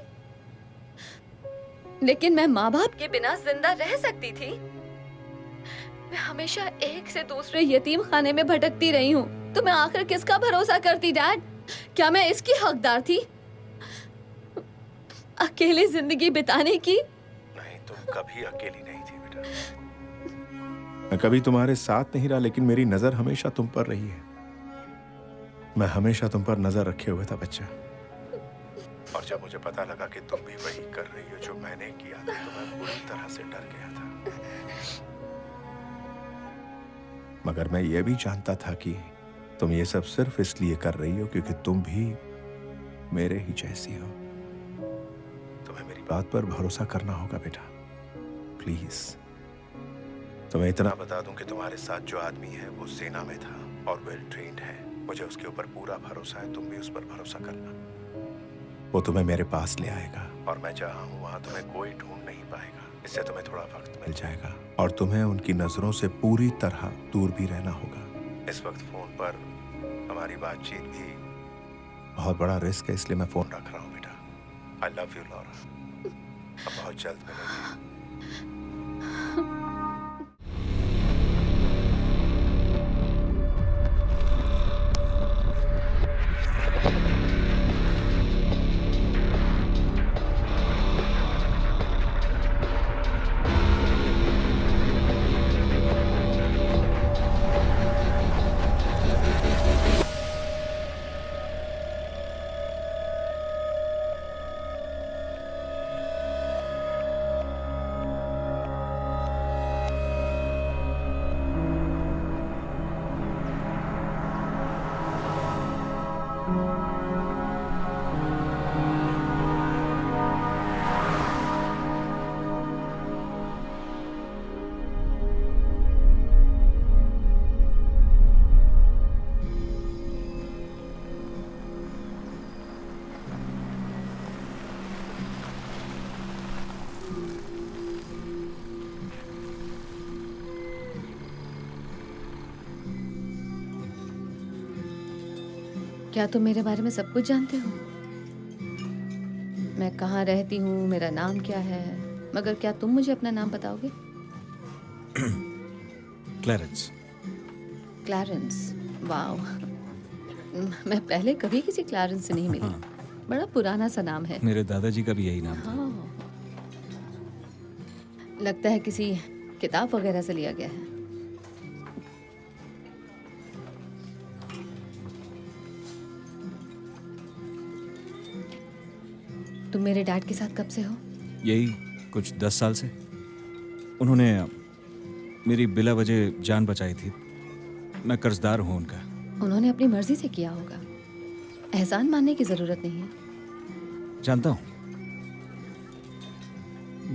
लेकिन मैं माँ बाप के बिना जिंदा रह सकती थी। मैं हमेशा एक से दूसरे यतीम खाने में भटकती रही हूँ, तो मैं आखिर किसका भरोसा करती डैड? क्या मैं इसकी हकदार थी, अकेली जिंदगी बिताने की? नहीं, तुम कभी अकेली नहीं थी बेटा। मैं कभी तुम्हारे साथ नहीं रहा, लेकिन मेरी नजर हमेशा तुम पर रही है। मैं हमेशा तुम पर नजर रखे हुए था बच्चा। और जब मुझे पता लगा कि तुम भी वही कर रही हो जो मैंने किया था, तो मैं पूरी तरह से डर गया था। मगर मैं ये भी जानता था कि तुम ये सब सिर्फ इसलिए कर रही हो क्योंकि तुम भी मेरे ही जैसी हो। तुम्हें मेरी बात पर भरोसा करना होगा बेटा, प्लीज। तुम्हें इतना बता दूं कि तुम्हारे साथ जो आदमी है वो सेना में था और वेल ट्रेन्ड है। मुझे उसके ऊपर पूरा भरोसा है, तुम भी उस पर भरोसा करना। वो तुम्हें मेरे पास ले आएगा और मैं जहां हूं वहां तुम्हें कोई ढूंढ नहीं पाएगा। इससे तुम्हें थोड़ा वक्त मिल जाएगा और तुम्हें उनकी नजरों से पूरी तरह दूर भी रहना होगा। इस वक्त फोन पर हमारी बातचीत भी बहुत बड़ा रिस्क है, इसलिए मैं फोन रख रहा हूँ बेटा। I love you Laura. अब बहुत जल्द मिलेंगे। क्या तुम मेरे बारे में सब कुछ जानते हो? मैं कहाँ रहती हूँ, मेरा नाम क्या है, मगर क्या तुम मुझे अपना नाम बताओगे? क्लैरेंस। क्लैरेंस। वाओ, मैं पहले कभी किसी क्लारेंस से नहीं मिली। हाँ। बड़ा पुराना सा नाम है। मेरे दादाजी का भी यही नाम था। हाँ। लगता है किसी किताब वगैरह से लिया गया है। तुम मेरे डैड के साथ कब से हो? यही कुछ 10 साल से। उन्होंने मेरी बिला वजह जान बचाई थी। मैं कर्जदार हूँ उनका। उन्होंने अपनी मर्जी से किया होगा, एहसान मानने की जरूरत नहीं है। जानता हूँ,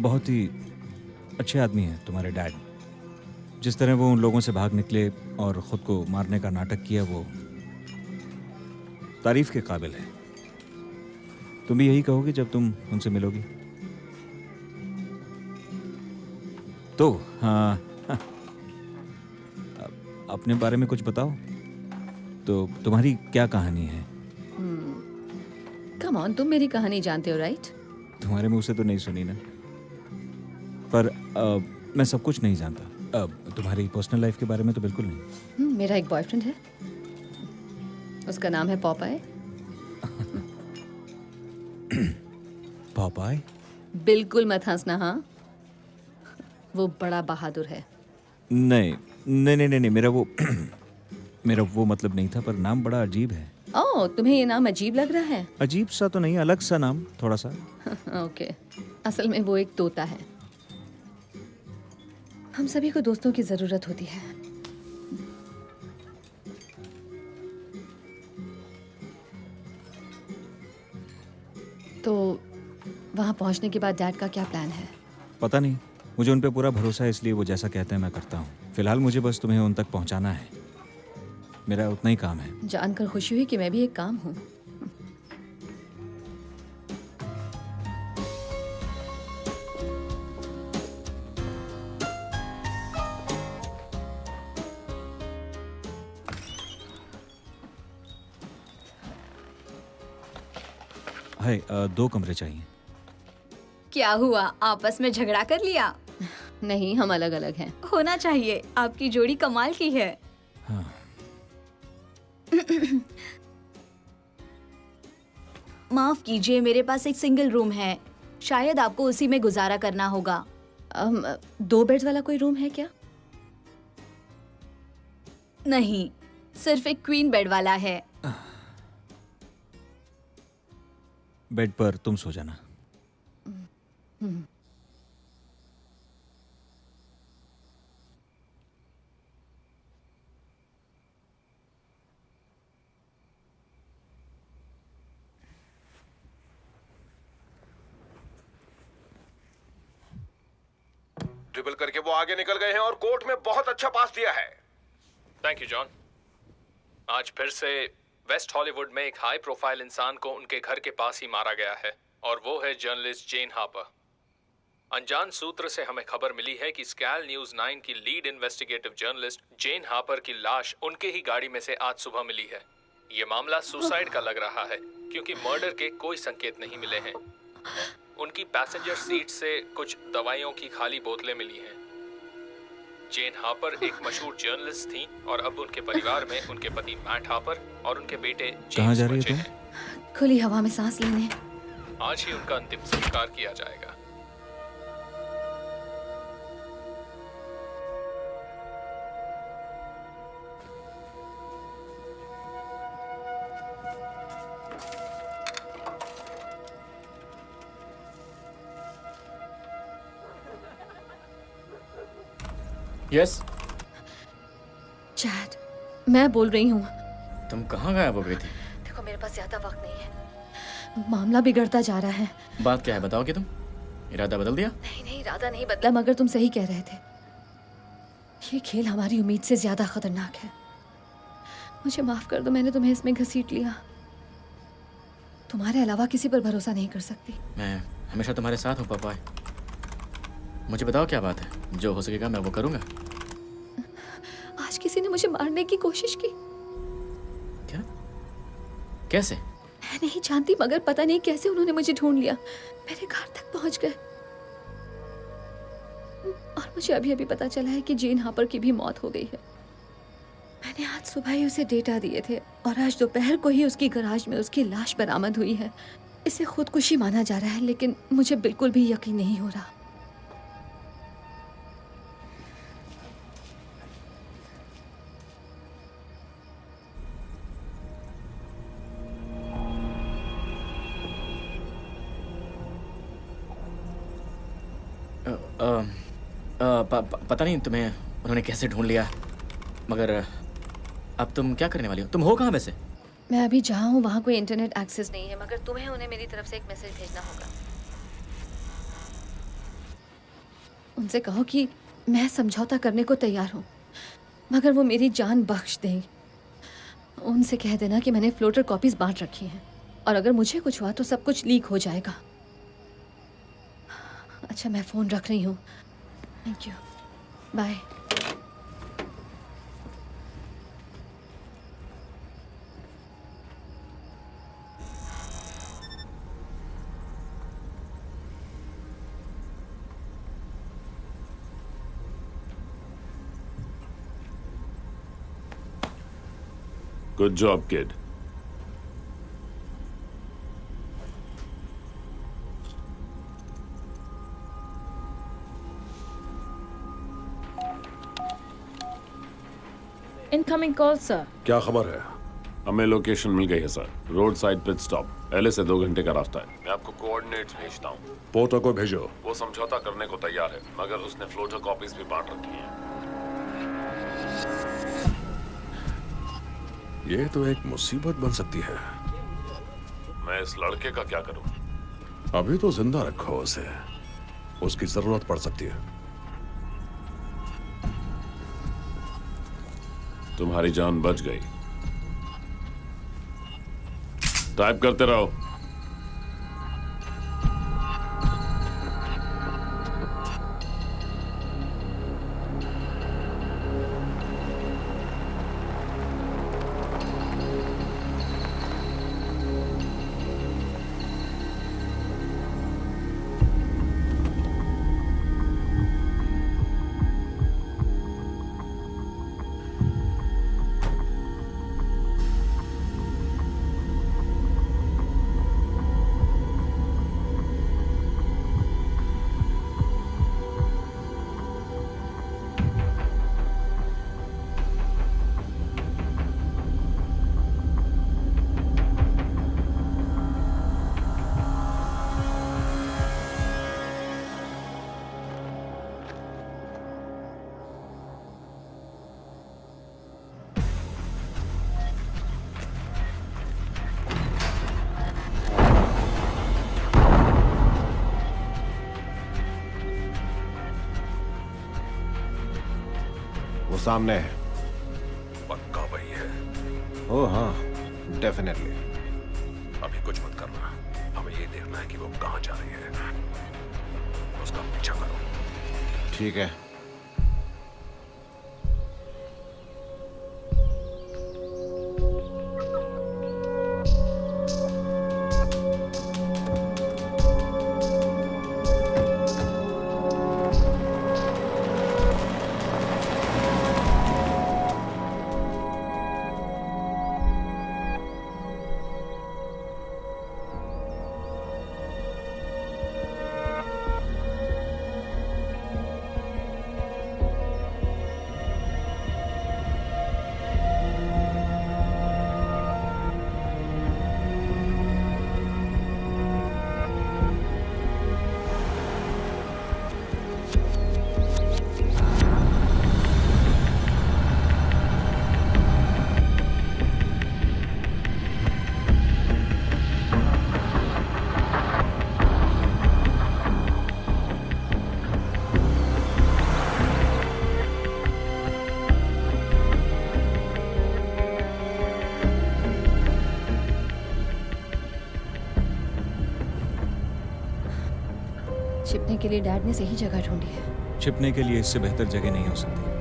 बहुत ही अच्छे आदमी हैं तुम्हारे डैड। जिस तरह वो उन लोगों से भाग निकले और खुद को मारने का नाटक किया, वो तारीफ के काबिल है। तुम भी यही कहोगे जब तुम उनसे मिलोगी? तो हाँ, अपने बारे में कुछ बताओ। तो तुम्हारी क्या कहानी है? कम ऑन, तुम मेरी कहानी जानते हो राइट? तुम्हारे मुंह से तो नहीं सुनी ना। पर मैं सब कुछ नहीं जानता। तुम्हारी पर्सनल लाइफ के बारे में तो बिल्कुल नहीं। मेरा एक बॉयफ्रेंड है, उसका नाम है पॉपाई। पॉपाई? बिल्कुल मत हंसना। हाँ, वो बड़ा बहादुर है। नहीं नहीं नहीं नहीं, मेरा वो मेरा वो मतलब नहीं था, पर नाम बड़ा अजीब है। ओह, तुम्हें ये नाम अजीब लग रहा है? अजीब सा तो नहीं, अलग सा नाम थोड़ा सा। ओके, असल में वो एक तोता है। हम सभी को दोस्तों की जरूरत होती है। तो वहां पहुंचने के बाद डैड का क्या प्लान है? पता नहीं, मुझे उन पे पूरा भरोसा है, इसलिए वो जैसा कहते हैं मैं करता हूँ। फिलहाल मुझे बस तुम्हें उन तक पहुँचाना है, मेरा उतना ही काम है। जानकर खुशी हुई कि मैं भी एक काम हूँ। हाय, 2 कमरे चाहिए। क्या हुआ, आपस में झगड़ा कर लिया? नहीं, हम अलग अलग हैं। होना चाहिए, आपकी जोड़ी कमाल की है। हाँ। माफ कीजिए, मेरे पास एक सिंगल रूम है, शायद आपको उसी में गुजारा करना होगा। 2 बेड्स वाला कोई रूम है क्या? नहीं, सिर्फ एक क्वीन बेड वाला है। बेड पर तुम सो जाना। ट्रिपल करके वो आगे निकल गए हैं और कोर्ट में बहुत अच्छा पास दिया है। Thank you John. आज फिर से वेस्ट हॉलीवुड में एक हाई प्रोफाइल इंसान को उनके घर के पास ही मारा गया है, और वो है जर्नलिस्ट जेन हापर। अनजान सूत्र से हमें खबर मिली है कि स्कैल न्यूज़ 9 की लीड इन्वेस्टिगेटिव जर्नलिस्ट जेन हापर की लाश उनके ही गाड़ी में से आज सुबह मिली है। ये मामला सुसाइड का लग रहा है, क्योंकि मर्डर के कोई संकेत नहीं मिले हैं। उनकी पैसेंजर सीट से कुछ दवाइयों की खाली बोतलें मिली हैं। जेन हापर एक मशहूर जर्नलिस्ट थी, और अब उनके परिवार में उनके पति मैट हापर और उनके बेटे कहाँ जा जेम्स रही हो बचे तुम? हैं। खुली हवा में सांस लेने। आज ही उनका अंतिम संस्कार किया जाएगा। यस, चैट, मैं बोल रही हूँ। तुम कहाँ गायब हो गई थी? देखो, मेरे पास ज्यादा वक्त नहीं है, मामला बिगड़ता जा रहा है। बात क्या है, बताओ कि तुम इरादा बदल दिया? नहीं, इरादा नहीं बदला, मगर तुम सही कह रहे थे। ये खेल हमारी उम्मीद से ज्यादा खतरनाक है। मुझे माफ कर दो, मैंने तुम्हें इसमें घसीट लिया। तुम्हारे अलावा किसी पर भरोसा नहीं कर सकती। मैं हमेशा तुम्हारे साथ हूँ पापा। मुझे बताओ क्या बात है, जो हो सकेगा मैं वो करूँगा। आज किसी ने मुझे मारने की कोशिश की। क्या? कैसे? मैं नहीं जानती, मगर पता नहीं कैसे उन्होंने मुझे ढूंढ लिया, मेरे घर तक पहुंच गए। और मुझे अभी अभी पता चला है कि जेन हापर की भी मौत हो गई है। मैंने आज सुबह ही उसे डेटा दिए थे और आज दोपहर को ही उसकी गैराज में उसकी लाश बरामद हुई है। इसे खुदकुशी माना जा रहा है, लेकिन मुझे बिल्कुल भी यकीन नहीं हो रहा। पता नहीं तुम्हें उन्होंने कैसे ढूंढ लिया, मगर अब तुम क्या करने वाली हो? तुम हो कहाँ वैसे? मैं अभी जहाँ हूँ वहाँ कोई इंटरनेट एक्सेस नहीं है, मगर तुम्हें उन्हें मेरी तरफ से एक मैसेज भेजना होगा। उनसे कहो कि मैं समझौता करने को तैयार हूँ, मगर वो मेरी जान बख्श दें। उनसे कह देना कि मैंने फ्लोटर कॉपीज बांट रखी हैं और अगर मुझे कुछ हुआ तो सब कुछ लीक हो जाएगा। अच्छा, मैं फ़ोन रख रही हूँ। Thank you, bye. Good job, kid. Incoming call sir. क्या खबर है? हमें लोकेशन मिल गई है sir. Road side pit stop, पहले से 2 घंटे का रास्ता है। मैं आपको कोऑर्डिनेट्स भेजता हूँ। पोर्टर को भेजो। वो समझौता करने को तैयार है, मगर उसने फ्लोटर कॉपीज भी बांट रखी हैं। ये तो एक मुसीबत बन सकती है। मैं इस लड़के का क्या करूँ? अभी तो जिंदा रखो उसे, उसकी जरूरत पड़ सकती है। तुम्हारी जान बच गई। टाइप करते रहो। वो सामने है। पक्का वही है? ओ हाँ, डेफिनेटली। अभी कुछ मत करना, हमें ये देखना है कि वो कहाँ जा रही है। उसका पीछा करो। ठीक है। छिपने के लिए डैड ने सही जगह ढूंढी है। छिपने के लिए इससे बेहतर जगह नहीं हो सकती।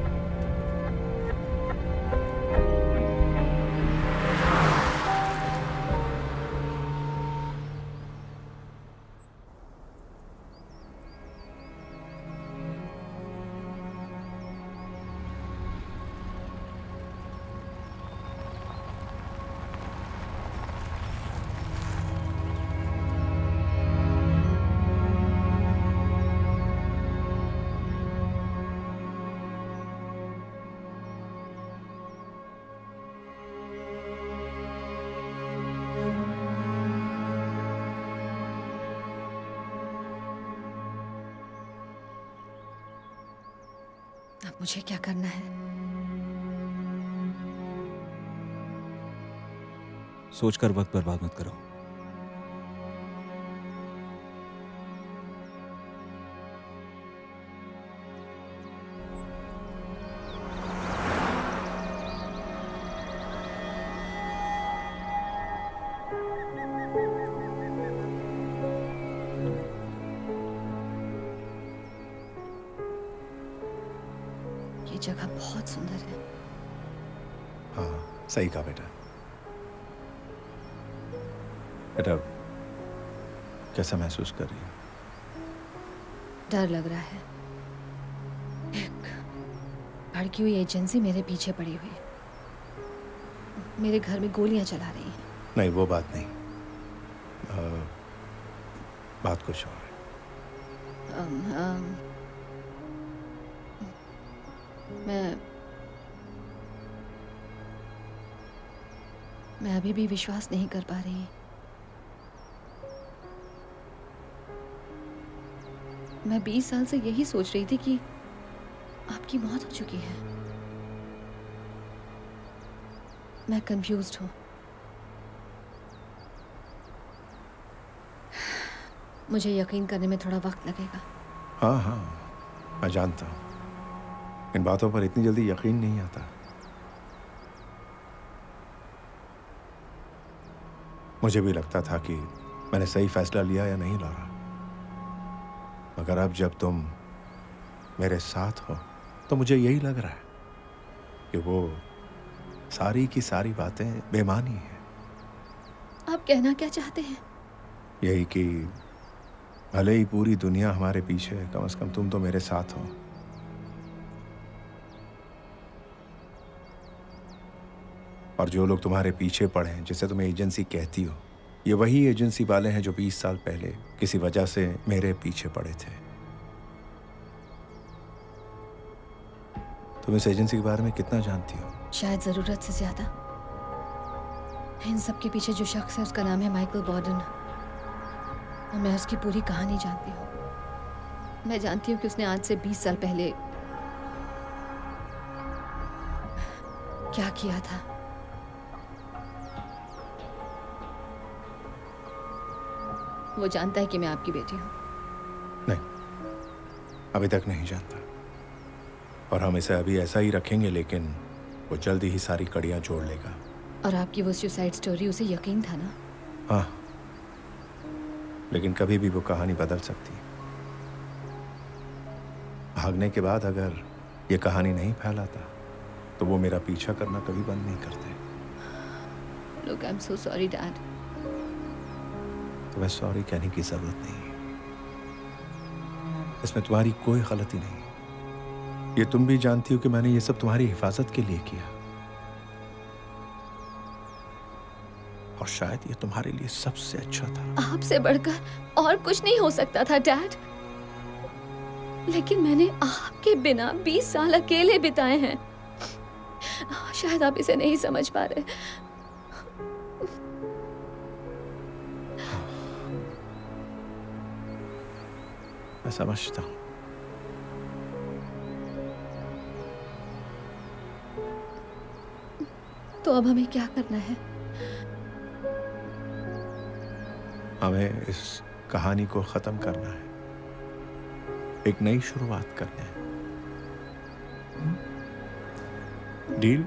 अब मुझे क्या करना है? सोचकर वक्त बर्बाद मत करो। ये जगह बहुत सुंदर है। हाँ, सही कहा बेटा। बेटा, कैसा महसूस कर रही हो? डर लग रहा है। एक भड़की हुई एजेंसी मेरे पीछे पड़ी हुई है। मेरे घर में गोलियां चला रही है। नहीं, वो बात नहीं। बात कुछ और है। मैं अभी भी विश्वास नहीं कर पा रही। मैं 20 साल से यही सोच रही थी कि आपकी मौत हो चुकी है। मैं कंफ्यूज्ड हूं। मुझे यकीन करने में थोड़ा वक्त लगेगा। हाँ हाँ, मैं जानता हूँ। इन बातों पर इतनी जल्दी यकीन नहीं आता। मुझे भी लगता था कि मैंने सही फैसला लिया या नहीं लॉरा, मगर अब जब तुम मेरे साथ हो तो मुझे यही लग रहा है कि वो सारी की सारी बातें बेमानी हैं। आप कहना क्या चाहते हैं? यही कि भले ही पूरी दुनिया हमारे पीछे है, कम से कम तुम तो मेरे साथ हो। और जो लोग तुम्हारे पीछे पड़े हैं, जिसे तुम एजेंसी कहती हो, ये वही एजेंसी वाले हैं जो 20 साल पहले किसी वजह से मेरे पीछे पड़े थे। तुम इस एजेंसी के बारे में कितना जानती हो? शायद जरूरत से ज्यादा। इन सब के पीछे जो शख्स है उसका नाम है माइकल बॉर्डन, और मैं उसकी पूरी कहानी जानती हूँ। मैं जानती हूँ कि उसने आज से 20 साल पहले क्या किया था। वो जानता है कि मैं आपकी बेटी हूँ। नहीं, अभी तक नहीं जानता, और हम इसे अभी ऐसा ही रखेंगे, लेकिन वो जल्दी ही सारी कड़ियां जोड़ लेगा। और आपकी वो सुसाइड स्टोरी, उसे यकीन था ना? हाँ, लेकिन कभी भी वो कहानी बदल सकती है। भागने के बाद अगर ये कहानी नहीं फैलाता तो वो मेरा पीछा करना कभी बंद नहीं करते। Look, I'm so sorry, Dad. तुम्हें सॉरी कहने की जरूरत नहीं है। इसमें तुम्हारी कोई गलती नहीं है। ये तुम भी जानती हो कि मैंने ये सब तुम्हारी हिफाजत के लिए किया, और शायद ये तुम्हारे लिए सबसे अच्छा था। आपसे बढ़कर और कुछ नहीं हो सकता था, डैड। लेकिन मैंने आपके बिना 20 साल अकेले बिताए हैं। शायद आप इसे नहीं समझ पा रहे। मैं समझता हूं। तो अब हमें क्या करना है? हमें इस कहानी को खत्म करना है, एक नई शुरुआत करना है। डील?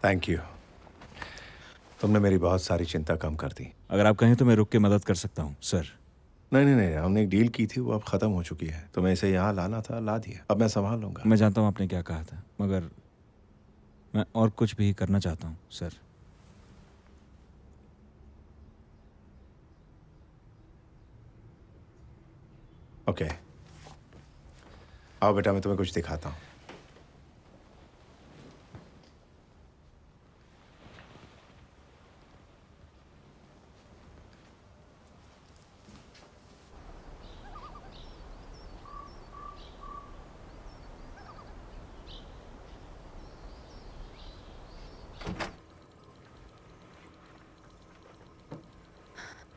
Thank you. तुमने मेरी बहुत सारी चिंता कम कर दी। अगर आप कहें तो मैं रुक के मदद कर सकता हूँ, सर। नहीं नहीं नहीं, हमने एक डील की थी, वो अब खत्म हो चुकी है। तुम्हें इसे यहाँ लाना था, ला दिया। अब मैं संभाल लूंगा। मैं जानता हूँ आपने क्या कहा था, मगर मैं और कुछ भी करना चाहता हूँ, सर। ओके, आओ बेटा, मैं तुम्हें कुछ दिखाता हूँ।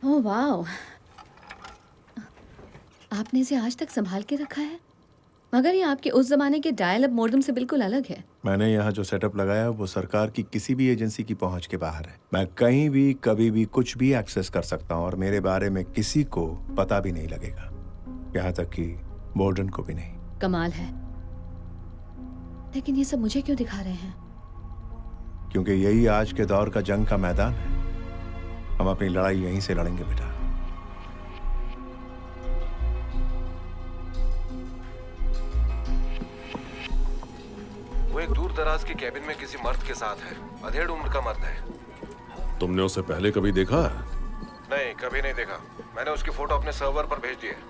ओह वाओ, आपने इसे आज तक संभाल के रखा है, मगर ये आपके उस जमाने के डायल अप मॉडेम से बिल्कुल अलग है। मैंने यहाँ जो सेटअप लगाया वो सरकार की किसी भी एजेंसी की पहुंच के बाहर है। मैं कहीं भी कभी भी कुछ भी एक्सेस कर सकता हूँ और मेरे बारे में किसी को पता भी नहीं लगेगा, यहाँ तक कि बोर्डन को भी नहीं। कमाल है, लेकिन ये सब मुझे क्यों दिखा रहे हैं? क्योंकि यही आज के दौर का जंग का मैदान है। हम अपनी लड़ाई यहीं से लड़ेंगे बेटा। वो एक दूर दराज के कैबिन में किसी मर्द के साथ है। अधेड़ उम्र का मर्द है। तुमने उसे पहले कभी देखा? नहीं, कभी नहीं देखा। मैंने उसकी फोटो अपने सर्वर पर भेज दी है।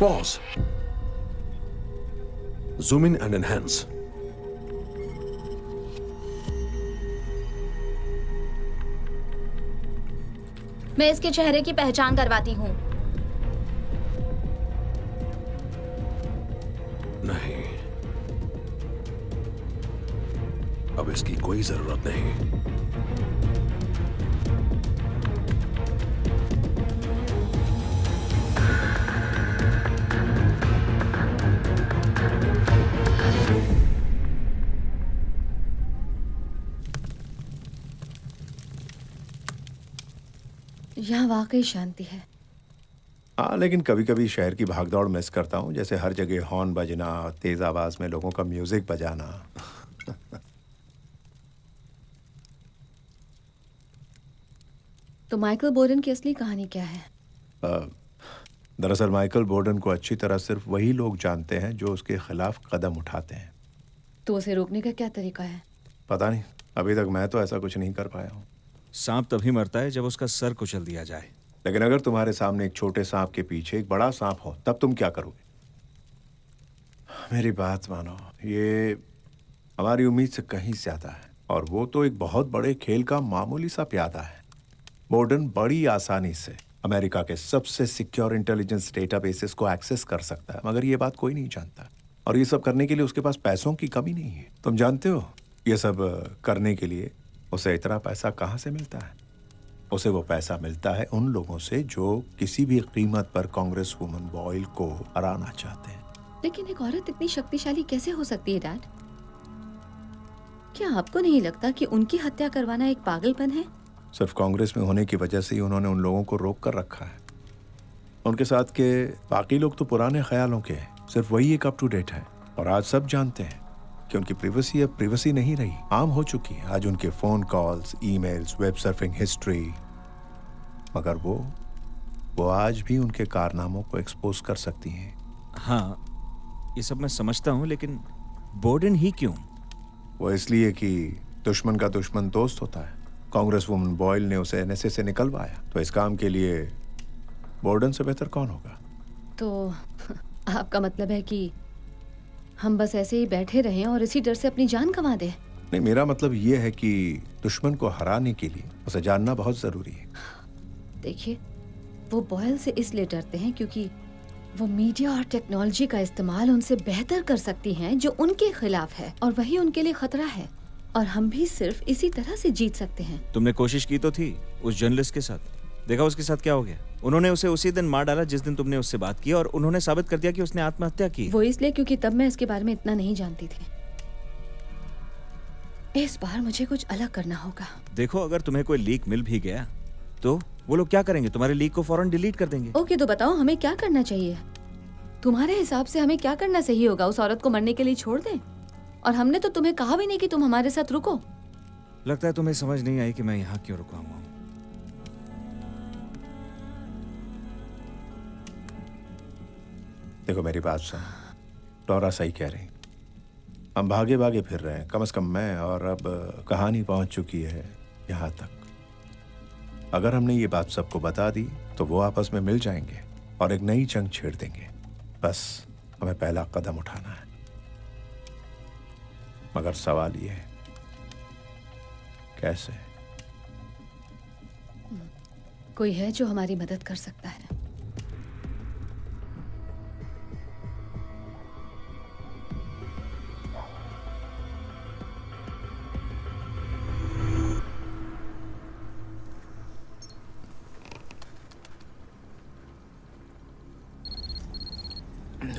Pause. Zoom in and enhance. मैं इसके चेहरे की पहचान करवाती हूँ। नहीं, अब इसकी कोई जरूरत नहीं। यहाँ वाकई शांति है। हाँ, लेकिन कभी कभी शहर की भागदौड़ मिस करता हूँ, जैसे हर जगह हॉर्न बजना, तेज आवाज में लोगों का म्यूजिक बजाना। तो माइकल बोर्डन की असली कहानी क्या है? दरअसल माइकल बोर्डन को अच्छी तरह सिर्फ वही लोग जानते हैं जो उसके खिलाफ कदम उठाते हैं। तो उसे रोकने का क्या तरीका है? पता नहीं, अभी तक मैं तो ऐसा कुछ नहीं कर पाया हूँ। सांप तभी मरता है जब उसका सर कुचल दिया जाए। लेकिन अगर तुम्हारे सामने एक छोटे सांप के पीछे एक बड़ा सांप हो, तब तुम क्या करोगे? मेरी बात मानो, ये हमारी उम्मीद से कहीं ज्यादा है, और वो तो एक बहुत बड़े खेल का मामूली सा प्यादा है। बोर्डन बड़ी आसानी से अमेरिका के सबसे सिक्योर इंटेलिजेंस डेटाबेसेस को एक्सेस कर सकता है, मगर ये बात कोई नहीं जानता। और ये सब करने के लिए उसके पास पैसों की कमी नहीं है। तुम जानते हो ये सब करने के लिए उसे इतना पैसा कहाँ से मिलता है? उसे वो पैसा मिलता है उन लोगों से जो किसी भी कीमत पर कांग्रेस वुमन बॉयल को हराना चाहते हैं। लेकिन एक औरत इतनी शक्तिशाली कैसे हो सकती है डैड? क्या आपको नहीं लगता कि उनकी हत्या करवाना एक पागलपन है? सिर्फ कांग्रेस में होने की वजह से ही उन्होंने उन लोगों को रोक कर रखा है। उनके साथ के बाकी लोग तो पुराने ख्यालों के हैं, सिर्फ वही एक अप टू डेट है। और आज सब जानते हैं कि उनकी प्रिवेसी अब प्रिवेसी नहीं रही, आम हो चुकी है। आज उनके phone calls, emails, web surfing history, मगर वो आज भी उनके कारनामों को एक्सपोज कर सकती हैं। हाँ, ये सब मैं समझता हूँ, लेकिन बोर्डन ही क्यों? वो इसलिए कि दुश्मन का दुश्मन दोस्त होता है। कांग्रेस वुमन बॉयल ने उसे एनएसए से निकलवाया, तो इस काम के लिए बोर्डन से बेहतर कौन होगा? तो आपका मतलब है कि हम बस ऐसे ही बैठे रहें और इसी डर से अपनी जान गंवा दें? नहीं, मेरा मतलब ये है कि दुश्मन को हराने के लिए उसे जानना बहुत जरूरी है। देखिए, वो बॉयल से इसलिए डरते हैं क्योंकि वो मीडिया और टेक्नोलॉजी का इस्तेमाल उनसे बेहतर कर सकती हैं जो उनके खिलाफ है, और वही उनके लिए खतरा है। और हम भी सिर्फ इसी तरह से जीत सकते हैं। तुमने कोशिश की तो थी उस जर्नलिस्ट के साथ, देखा उसके साथ क्या हो गया? उन्होंने उसे उसी दिन मार डाला जिस दिन तुमने उससे बात की, और उन्होंने साबित कर दिया कि उसने आत्महत्या की। वो इसलिए क्योंकि तब मैं इसके बारे में इतना नहीं जानती थी। इस बार मुझे कुछ अलग करना होगा। देखो, अगर तुम्हें कोई लीक मिल भी गया तो वो लोग क्या करेंगे? तुम्हारे लीक को फौरन डिलीट कर देंगे। ओके, तो बताओ हमें क्या करना चाहिए? तुम्हारे हिसाब से हमें क्या करना सही होगा? उस औरत को मरने के लिए छोड़ दें? और हमने तो तुम्हें कहा भी नहीं कि तुम हमारे साथ रुको। लगता है तुम्हें समझ नहीं आई कि मैं यहाँ क्यों रुका हुआ हूँ। देखो मेरी बात सुन, डोरा सही कह रही। हम भागे भागे फिर रहे हैं, कम से कम मैं, और अब कहानी पहुंच चुकी है यहाँ तक। अगर हमने ये बात सबको बता दी तो वो आपस में मिल जाएंगे और एक नई जंग छेड़ देंगे। बस हमें पहला कदम उठाना है। मगर सवाल ये है, कैसे? कोई है जो हमारी मदद कर सकता है?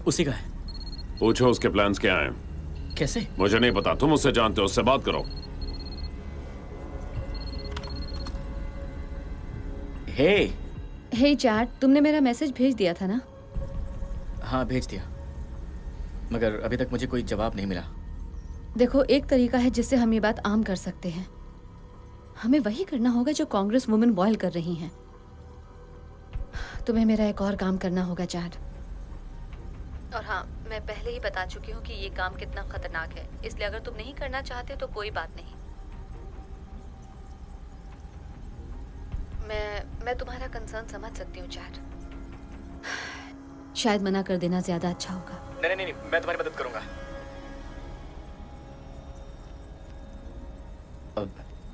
उसी का है। पूछो उसके प्लान्स क्या हैं। कैसे? मुझे नहीं पता, तुम उससे जानते हो, उससे बात करो। हे चैट, तुमने मेरा मैसेज भेज दिया था ना? हाँ भेज दिया, मगर अभी तक मुझे कोई जवाब नहीं मिला। देखो, एक तरीका है जिससे हम ये बात आम कर सकते हैं। हमें वही करना होगा जो कांग्रेस वुमेन बॉयल कर रही हैं। तुम्हें मेरा एक और काम करना होगा चैट। और हाँ, मैं पहले ही बता चुकी हूँ कि ये काम कितना खतरनाक है, इसलिए अगर तुम नहीं करना चाहते तो कोई बात नहीं। मैं तुम्हारा कंसर्न समझ सकती हूँ चैट। शायद मना कर देना ज्यादा अच्छा होगा। नहीं, मैं तुम्हारी मदद करूंगा।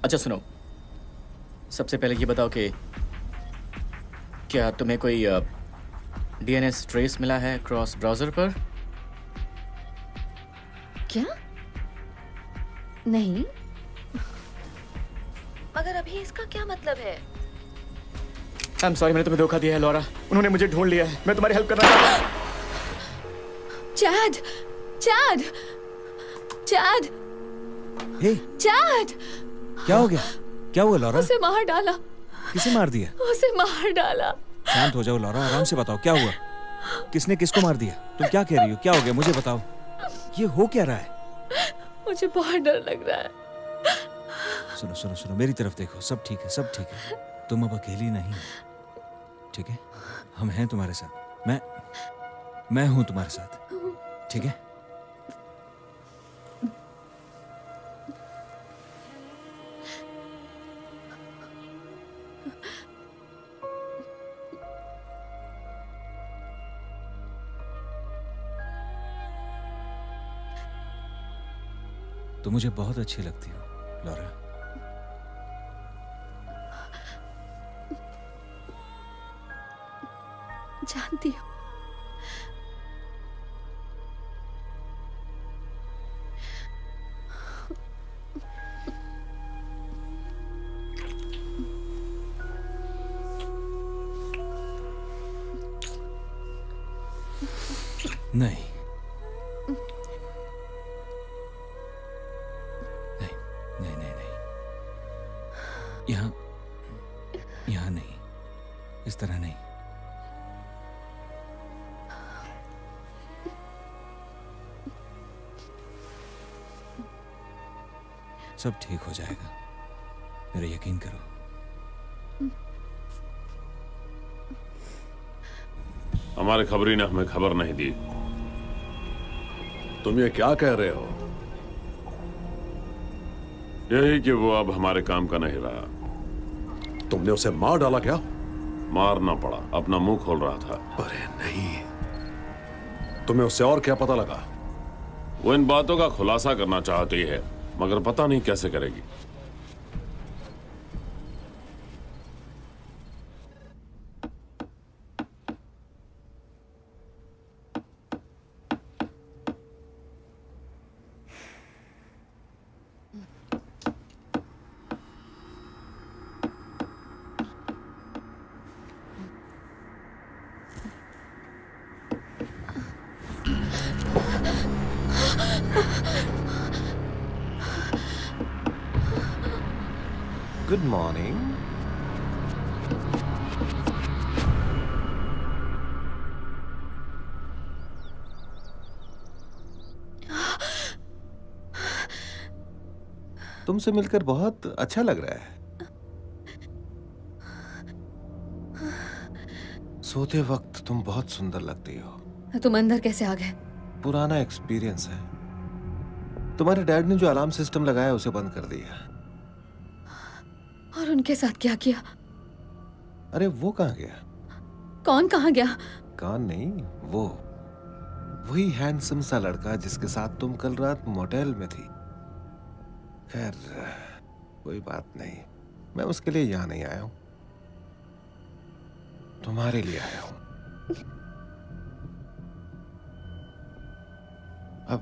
अच्छा सुनो, सबसे पहले ये बताओ कि क्या तुम्हें कोई डीएनएस ट्रेस मिला है क्रॉस ब्राउजर पर? क्या? नहीं, मगर अभी इसका क्या मतलब है? I'm sorry, मैंने तुम्हें धोखा दिया है लॉरा। उन्होंने मुझे ढूंढ लिया है। मैं तुम्हारी हेल्प करना चाहता हूँ। चैड, चैड, चैड, हे, चैड! क्या हो गया? क्या हुआ लॉरा? उसे मार डाला। किसे मार दिया? उसे मार डाला। शांत हो जाओ लॉरा, आराम से बताओ क्या हुआ। किसने किसको मार दिया? तुम क्या कह रही हो? क्या हो गया मुझे बताओ। ये हो क्या रहा है? मुझे बहुत डर लग रहा है। सुनो सुनो सुनो, मेरी तरफ देखो, सब ठीक है, सब ठीक है। तुम अब अकेली नहीं हो, ठीक है? हम हैं तुम्हारे साथ। मैं हूं तुम्हारे साथ, ठीक है? तुम मुझे बहुत अच्छी लगती हो लॉरा। जानती हूँ। नहीं, यहाँ नहीं, इस तरह नहीं। सब ठीक हो जाएगा, मेरा यकीन करो। हमारे खबरी ने हमें खबर नहीं दी। तुम ये क्या कह रहे हो? यही कि वो अब हमारे काम का नहीं रहा। तुमने उसे मार डाला क्या? मारना पड़ा, अपना मुंह खोल रहा था। अरे नहीं, तुम्हें उससे और क्या पता लगा? वो इन बातों का खुलासा करना चाहती है, मगर पता नहीं कैसे करेगी। Good morning. तुमसे मिलकर बहुत अच्छा लग रहा है। सोते वक्त तुम बहुत सुंदर लगती हो। तुम अंदर कैसे आ गए? पुराना एक्सपीरियंस है। तुम्हारे डैड ने जो अलार्म सिस्टम लगाया उसे बंद कर दिया। और उनके साथ क्या किया? अरे वो कहाँ गया? कौन कहाँ गया? कौन नहीं, वो वही हैंडसम सा लड़का जिसके साथ तुम कल रात मोटेल में थी। खैर कोई बात नहीं, मैं उसके लिए यहाँ नहीं आया हूं, तुम्हारे लिए आया हूं। अब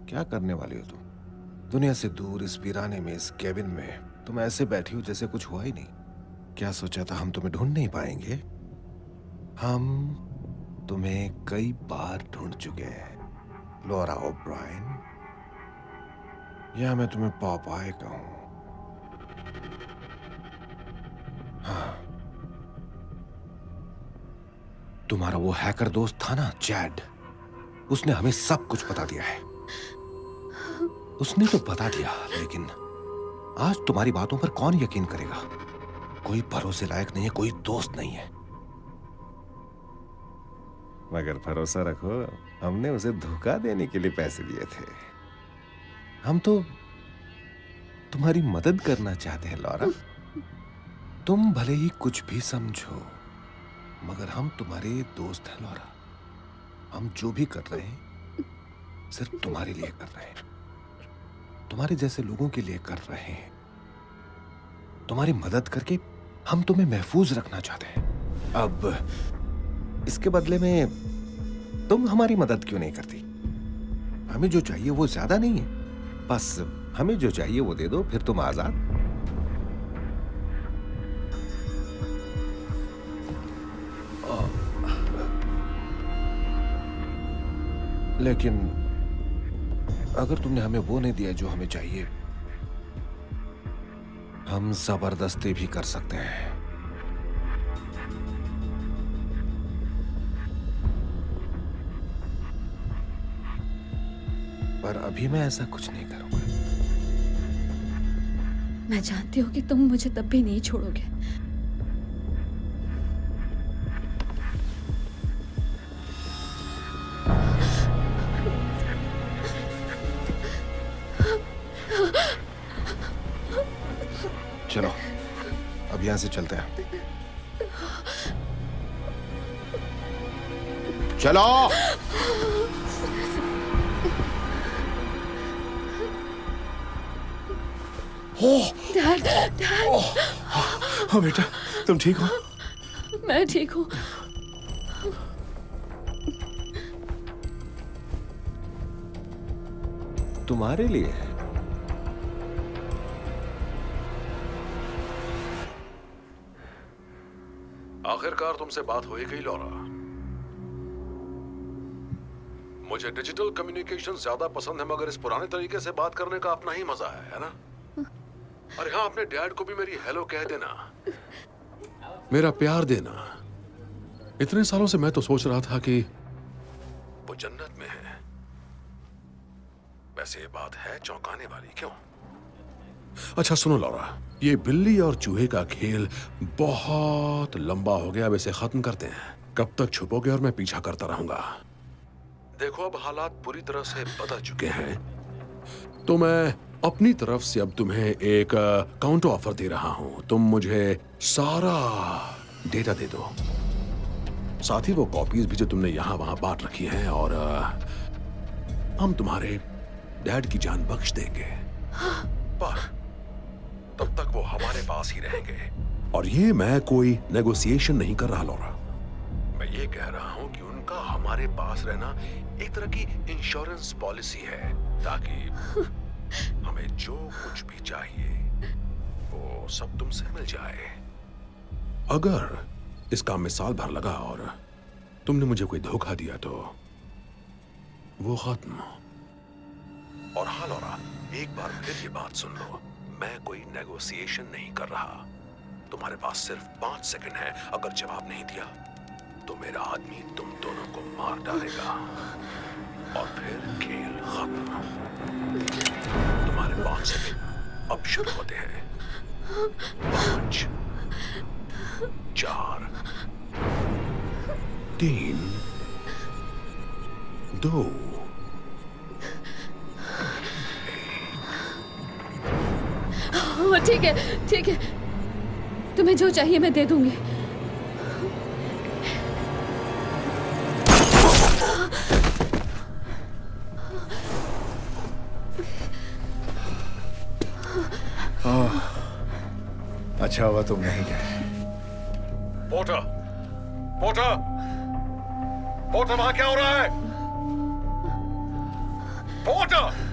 क्या करने वाली हो तुम? दुनिया से दूर इस वीराने में, इस केबिन में तुम ऐसे बैठी हो जैसे कुछ हुआ ही नहीं। क्या सोचा था हम तुम्हें ढूंढ नहीं पाएंगे? हम तुम्हें कई बार ढूंढ चुके हैं लॉरा ओब्रायन, या मैं तुम्हें पॉपाय कहूं। हाँ, तुम्हारा वो हैकर दोस्त था ना, चैड, उसने हमें सब कुछ बता दिया है। उसने तो बता दिया, लेकिन आज तुम्हारी बातों पर कौन यकीन करेगा? कोई भरोसे लायक नहीं है, कोई दोस्त नहीं है। मगर भरोसा रखो, हमने उसे धोखा देने के लिए पैसे दिए थे। हम तो तुम्हारी मदद करना चाहते हैं लॉरा। तुम भले ही कुछ भी समझो, मगर हम तुम्हारे दोस्त हैं लॉरा। हम जो भी कर रहे हैं सिर्फ तुम्हारे लिए कर रहे हैं, तुम्हारे जैसे लोगों के लिए कर रहे हैं। तुम्हारी मदद करके हम तुम्हें महफूज रखना चाहते हैं। अब इसके बदले में तुम हमारी मदद क्यों नहीं करती? हमें जो चाहिए वो ज्यादा नहीं है, बस हमें जो चाहिए वो दे दो, फिर तुम आजाद। लेकिन अगर तुमने हमें वो नहीं दिया जो हमें चाहिए, हम जबरदस्ती भी कर सकते हैं। पर अभी मैं ऐसा कुछ नहीं करूंगा। मैं जानती हूँ कि तुम मुझे तब भी नहीं छोड़ोगे। चलो अब यहां से चलते हैं। चलो। Dad, dad. हाँ बेटा, तुम ठीक हो? मैं ठीक हूँ। तुम्हारे लिए आखिरकार तुमसे बात हो ही गई लॉरा। मुझे डिजिटल कम्युनिकेशन ज्यादा पसंद है, मगर इस पुराने तरीके से बात करने का अपना ही मजा है ना? अरे हाँ, अपने डैड को भी मेरी हेलो कह देना, मेरा प्यार देना। इतने सालों से मैं तो सोच रहा था कि वो जन्नत में है। वैसे ये बात है चौंकाने वाली, क्यों? अच्छा सुनो लॉरा, ये बिल्ली और चूहे का खेल बहुत लंबा हो गया, अब इसे खत्म करते हैं। कब तक छुपोगे और मैं पीछा करता रहूंगा? देखो अब हालात पूरी तरह से बदल चुके हैं, तो मैं अपनी तरफ से अब तुम्हें एक काउंटर ऑफर दे रहा हूं। तुम मुझे सारा डेटा दे दो, साथ ही वो कॉपीज भी जो तुमने यहां वहां बांट रखी हैं, और हम तुम्हारे डैड की जान बख्श देंगे। पर तब तक वो हमारे पास ही रहेंगे। और ये मैं कोई नेगोशिएशन नहीं कर रहा लॉरा, मैं ये कह रहा हूं कि उनका हमारे पास रहना एक तरह की इंश्योरेंस पॉलिसी है, ताकि हमें जो कुछ भी चाहिए वो सब तुमसे मिल जाए। अगर इस काम में साल भर लगा और तुमने मुझे कोई धोखा दिया तो वो खत्म। और हाँ लॉरा, एक बार फिर ये बात सुन लो, मैं कोई नेगोशिएशन नहीं कर रहा। तुम्हारे पास सिर्फ 5 सेकंड है, अगर जवाब नहीं दिया तो मेरा आदमी तुम दोनों को मार डालेगा और फिर खेल खत्म। तुम्हारे 5 सेकंड अब शुरू होते हैं। 5, 4, 3, 2, हाँ ठीक है, ठीक है, तुम्हें जो चाहिए मैं दे दूंगी। अच्छा हुआ तुम नहीं गए। पोर्टर, पोर्टर, पोर्टर, वहां क्या हो रहा है? पोर्टर!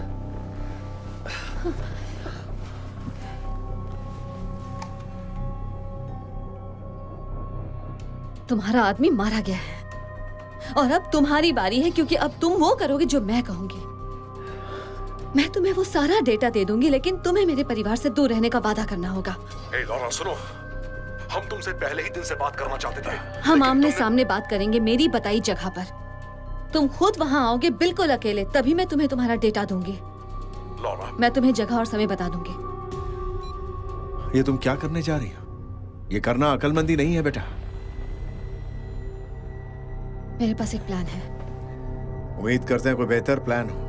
तुम्हारा आदमी मारा गया है और अब तुम्हारी बारी है, क्योंकि अब तुम वो करोगे जो मैं कहूंगी। मैं तुम्हें वो सारा डेटा दे दूंगी, लेकिन तुम्हें मेरे परिवार से दूर रहने का वादा करना होगा। ए लॉरा सुनो, हम तुमसे पहले ही दिन से बात करना चाहते थे। हम आमने सामने बात करेंगे मेरी बताई जगह पर। तुम खुद वहां आओगे बिल्कुल अकेले, तभी मैं तुम्हें तुम्हारा डेटा दूंगी। लॉरा, मैं तुम्हें जगह और समय बता दूंगी। ये तुम क्या करने जा रही हो? ये करना अकलमंदी नहीं है बेटा। मेरे पास एक प्लान है। उम्मीद करते हैं कोई बेहतर प्लान हो।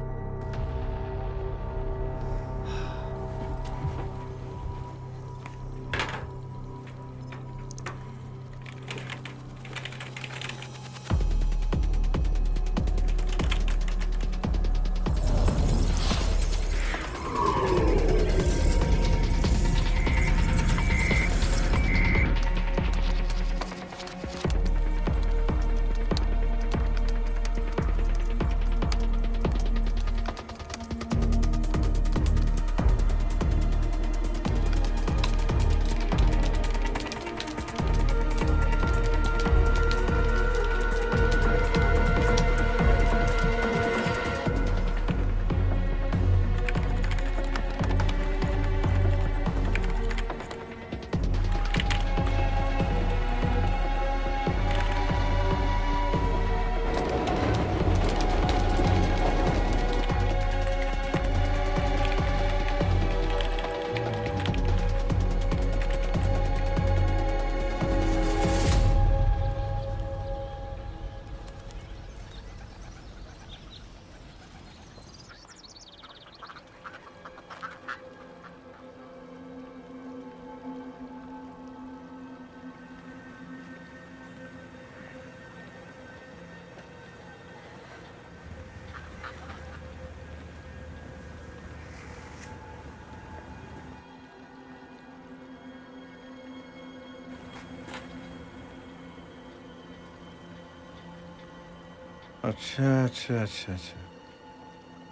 अच्छा अच्छा अच्छा अच्छा,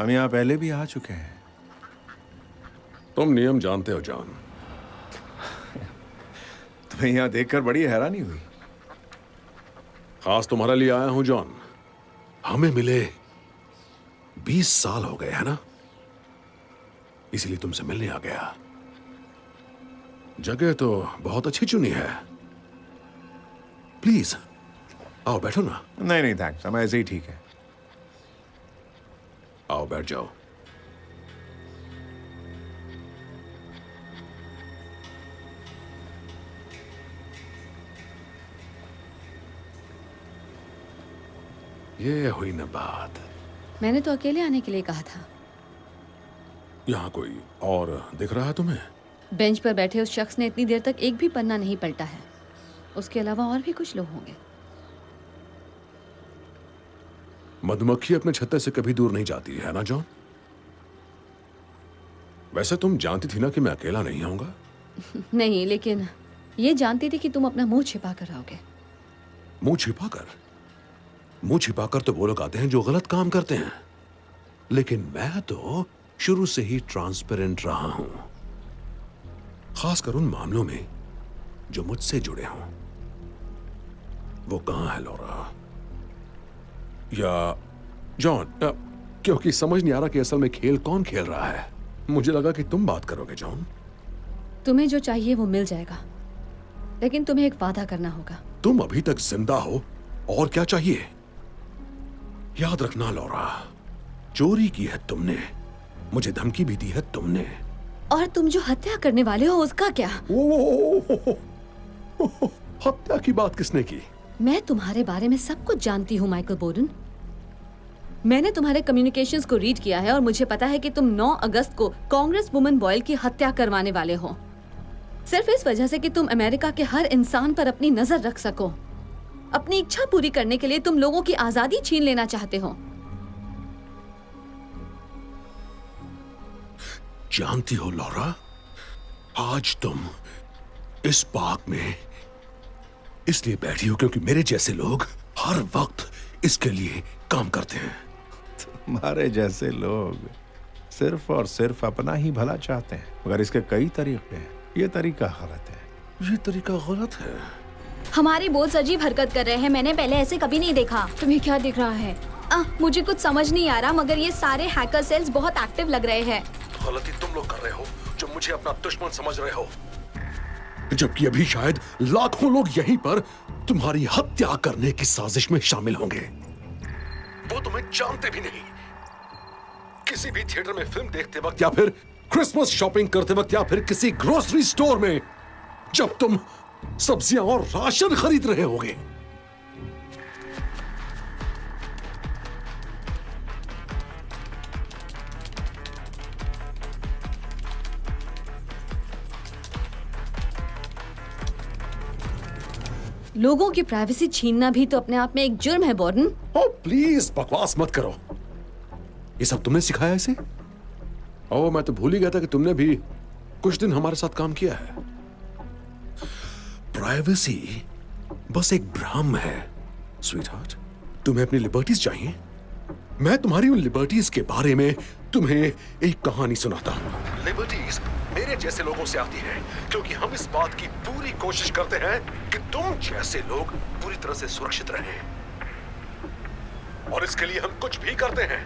हम यहाँ पहले भी आ चुके हैं। तुम नियम जानते हो जॉन। तुम्हें यहाँ देखकर बड़ी हैरानी हुई। खास तुम्हारे लिए आया हूं जॉन। हमें मिले 20 साल हो गए है ना, इसलिए तुमसे मिलने आ गया। जगह तो बहुत अच्छी चुनी है। प्लीज आओ बैठो ना। नहीं नहीं थैंक्स, हम ऐसे ही ठीक है। आओ बैठ जाओ। ये हुई ना बात। मैंने तो अकेले आने के लिए कहा था। यहाँ कोई और दिख रहा है तुम्हें? बेंच पर बैठे उस शख्स ने इतनी देर तक एक भी पन्ना नहीं पलटा है। उसके अलावा और भी कुछ लोग होंगे। मधुमक्खी अपने छत्ते से कभी दूर नहीं जाती है ना जॉन? वैसे तुम जानती थी ना कि मैं अकेला नहीं आऊंगा? नहीं, लेकिन ये जानती थी कि तुम अपना मुंह छिपा कर आओगे। मुंह छिपाकर? मुंह छिपाकर तो वो लोग आते हैं जो गलत काम करते हैं, लेकिन मैं तो शुरू से ही ट्रांसपेरेंट रहा हूं, खासकर उन मामलों में जो मुझसे जुड़े हों। वो कहां है लॉरा? या जॉन, क्योंकि समझ नहीं आ रहा कि असल में खेल कौन खेल रहा है। मुझे लगा कि तुम बात करोगे जॉन। तुम्हें जो चाहिए वो मिल जाएगा, लेकिन तुम्हें एक वादा करना होगा। तुम अभी तक जिंदा हो और क्या चाहिए? याद रखना लॉरा, चोरी की है तुमने, मुझे धमकी भी दी है तुमने। और तुम जो हत्या करने वाले हो उसका क्या? हत्या की बात किसने की? मैं तुम्हारे बारे में सब कुछ जानती हूँ माइकल बोर्डन। मैंने तुम्हारे कम्युनिकेशंस को रीड किया है और मुझे पता है कि तुम 9 अगस्त को कांग्रेस वुमन बॉयल की हत्या करवाने वाले हो, सिर्फ इस वजह से कि तुम अमेरिका के हर इंसान पर अपनी नजर रख सको। अपनी इच्छा पूरी करने के लिए तुम लोगों की आजादी छीन लेना चाहते हो। जानती हो लॉरा, आज तुम इस पार्क में इसलिए बैठी हो क्योंकि मेरे जैसे लोग हर वक्त इसके लिए काम करते हैं। तुम्हारे जैसे लोग सिर्फ और सिर्फ अपना ही भला चाहते हैं, मगर इसके कई तरीके हैं। ये तरीका गलत है। ये तरीका गलत है। हमारे बॉस अजीब हरकत कर रहे हैं, मैंने पहले ऐसे कभी नहीं देखा। तुम्हें क्या दिख रहा है? मुझे कुछ समझ नहीं आ रहा, मगर ये सारे हैकर सेल्स बहुत एक्टिव लग रहे हैं। गलती तुम लोग कर रहे हो जो मुझे अपना दुश्मन समझ रहे हो, जबकि अभी शायद लाखों लोग यहीं पर तुम्हारी हत्या करने की साजिश में शामिल होंगे। वो तुम्हें जानते भी नहीं। किसी भी थिएटर में फिल्म देखते वक्त या फिर क्रिसमस शॉपिंग करते वक्त या फिर किसी ग्रोसरी स्टोर में जब तुम सब्जियां और राशन खरीद रहे होगे, लोगों की प्राइवेसी छीनना भी तो अपने आप में एक जुर्म है बॉर्डन। ओह प्लीज बकवास मत करो। ये सब तुमने सिखाया इसे? ओह मैं तो भूल ही गया था कि तुमने भी कुछ दिन हमारे साथ काम किया है। प्राइवेसी बस एक भ्रम है स्वीटहार्ट। तुम्हें अपनी लिबर्टीज चाहिए? मैं तुम्हारी उन लिबर्टीज के बारे में तुम्हें एक कहानी सुनाता हूं। लिबर्टीज मेरे जैसे लोगों से आती है क्योंकि हम इस बात की पूरी कोशिश करते हैं कि तुम जैसे लोग पूरी तरह से सुरक्षित रहें, और इसके लिए हम कुछ भी करते हैं।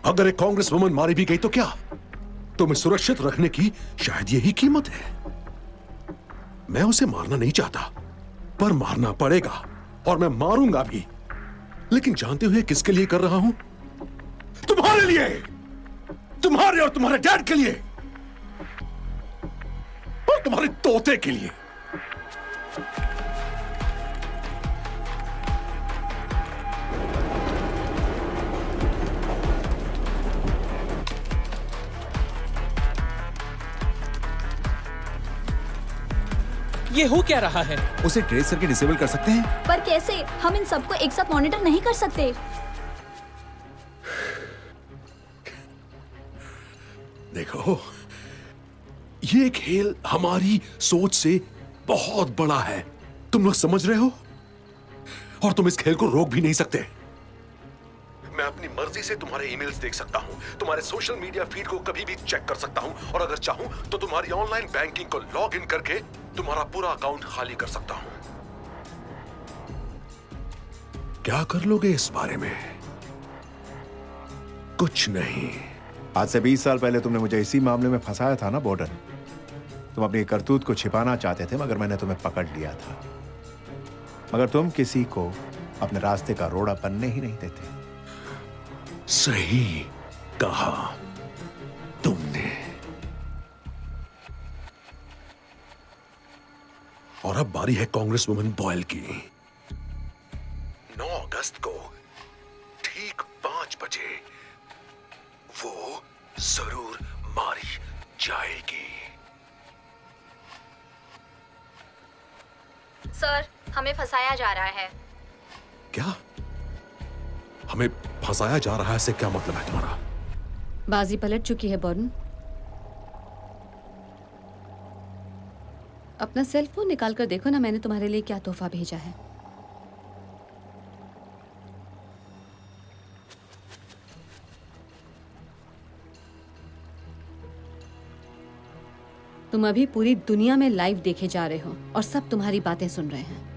अगर एक कांग्रेस वुमन मारी भी गई तो क्या? तुम्हें सुरक्षित रखने की शायद यही कीमत है। मैं उसे मारना नहीं चाहता, पर मारना पड़ेगा और मैं मारूंगा भी। लेकिन जानते हुए किसके लिए कर रहा हूं? तुम्हारे लिए, तुम्हारे और तुम्हारे डैड के लिए, और तुम्हारे तोते के लिए। ये हो क्या रहा है? उसे ट्रेस करके डिसेबल कर सकते हैं, पर कैसे? हम इन सबको एक साथ मॉनिटर नहीं कर सकते। देखो, ये खेल हमारी सोच से बहुत बड़ा है। तुम लोग समझ रहे हो? और तुम इस खेल को रोक भी नहीं सकते। मैं अपनी मर्जी से तुम्हारे ईमेल्स देख सकता हूं, तुम्हारे सोशल मीडिया फीड को कभी भी चेक कर सकता हूं, और अगर चाहूं तो तुम्हारी ऑनलाइन बैंकिंग को लॉग इन करके तुम्हारा पूरा अकाउंट खाली कर सकता हूं। क्या कर लोगे इस बारे में? कुछ नहीं। आज से 20 साल पहले तुमने मुझे इसी मामले में फंसाया था ना बॉर्डन। तुम अपनी करतूत को छिपाना चाहते थे, मगर मैंने तुम्हें पकड़ लिया था। मगर तुम किसी को अपने रास्ते का रोड़ा बनने ही नहीं देते। सही कहा तुमने। और अब बारी है कांग्रेस वुमन बॉयल की। 9 अगस्त को ठीक 5 बजे वो जरूर मारी जाएगी। सर, हमें फंसाया जा रहा है। क्या? हमें फंसाया जा रहा है से क्या मतलब है तुम्हारा? बाजी पलट चुकी है बॉर्डन। अपना सेल फोन निकाल कर देखो ना, मैंने तुम्हारे लिए क्या तोहफा भेजा है। तुम अभी पूरी दुनिया में लाइव देखे जा रहे हो और सब तुम्हारी बातें सुन रहे हैं।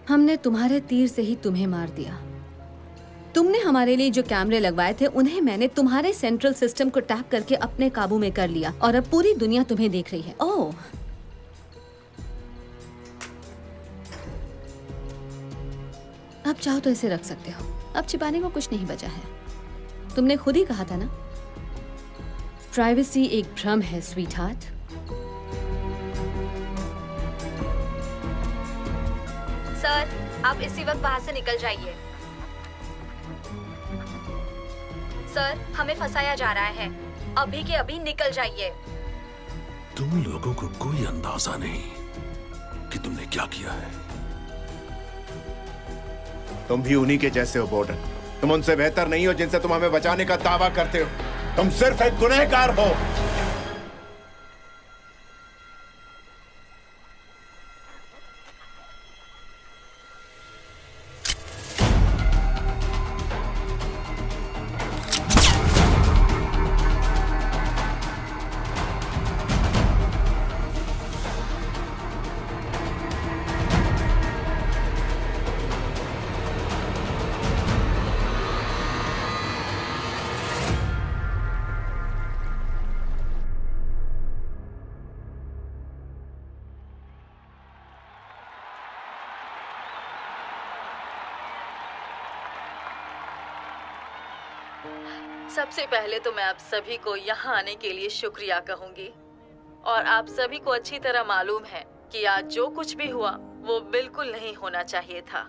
हमने तुम्हारे तीर से ही तुम्हें मार दिया। तुमने हमारे लिए जो कैमरे लगवाए थे उन्हें मैंने तुम्हारे सेंट्रल सिस्टम को टैप करके अपने काबू में कर लिया, और अब पूरी दुनिया तुम्हें देख रही है। ओह, अब चाहो तो इसे रख सकते हो। अब छिपाने को कुछ नहीं बचा है। तुमने खुद ही कहा था ना, प्राइवेसी एक भ्रम है स्वीटहार्ट। सर, आप इसी वक्त वहाँ से निकल जाइए। सर, हमें फंसाया जा रहा है। अभी के अभी निकल जाइए। तुम लोगों को कोई अंदाजा नहीं कि तुमने क्या किया है। तुम भी उन्हीं के जैसे हो बॉर्डन। तुम उनसे बेहतर नहीं हो जिनसे तुम हमें बचाने का दावा करते हो। तुम सिर्फ एक गुनहगार हो। सबसे पहले तो मैं आप सभी को यहाँ आने के लिए शुक्रिया कहूंगी। और आप सभी को अच्छी तरह मालूम है कि आज जो कुछ भी हुआ वो बिल्कुल नहीं होना चाहिए था।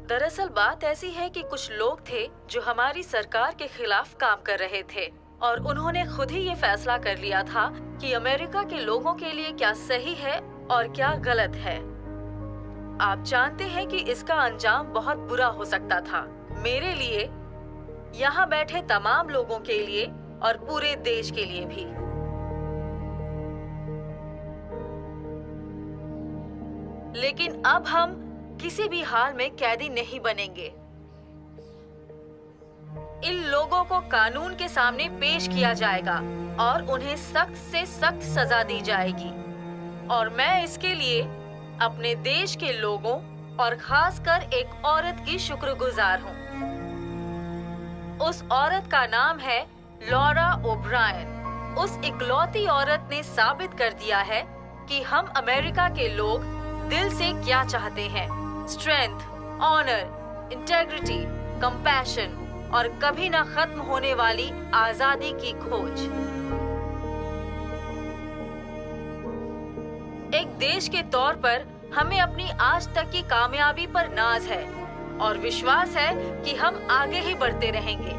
दरअसल बात ऐसी है कि कुछ लोग थे जो हमारी सरकार के खिलाफ काम कर रहे थे और उन्होंने खुद ही ये फैसला कर लिया था कि अमेरिका के लोगों के लिए क्या सही है और क्या गलत है। आप जानते हैं कि इसका अंजाम बहुत बुरा हो सकता था, मेरे लिए, यहाँ बैठे तमाम लोगों के लिए और पूरे देश के लिए भी। लेकिन अब हम किसी भी हाल में कैदी नहीं बनेंगे। इन लोगों को कानून के सामने पेश किया जाएगा और उन्हें सख्त से सख्त सजा दी जाएगी। और मैं इसके लिए अपने देश के लोगों और खासकर एक औरत की शुक्रगुजार हूँ। उस औरत का नाम है लॉरा ओब्रायन। उस इकलौती औरत ने साबित कर दिया है कि हम अमेरिका के लोग दिल से क्या चाहते हैं। स्ट्रेंथ, ऑनर, इंटेग्रिटी, कंपैशन और कभी न खत्म होने वाली आजादी की खोज। एक देश के तौर पर हमें अपनी आज तक की कामयाबी पर नाज है और विश्वास है कि हम आगे ही बढ़ते रहेंगे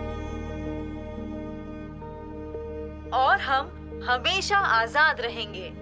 और हम हमेशा आजाद रहेंगे।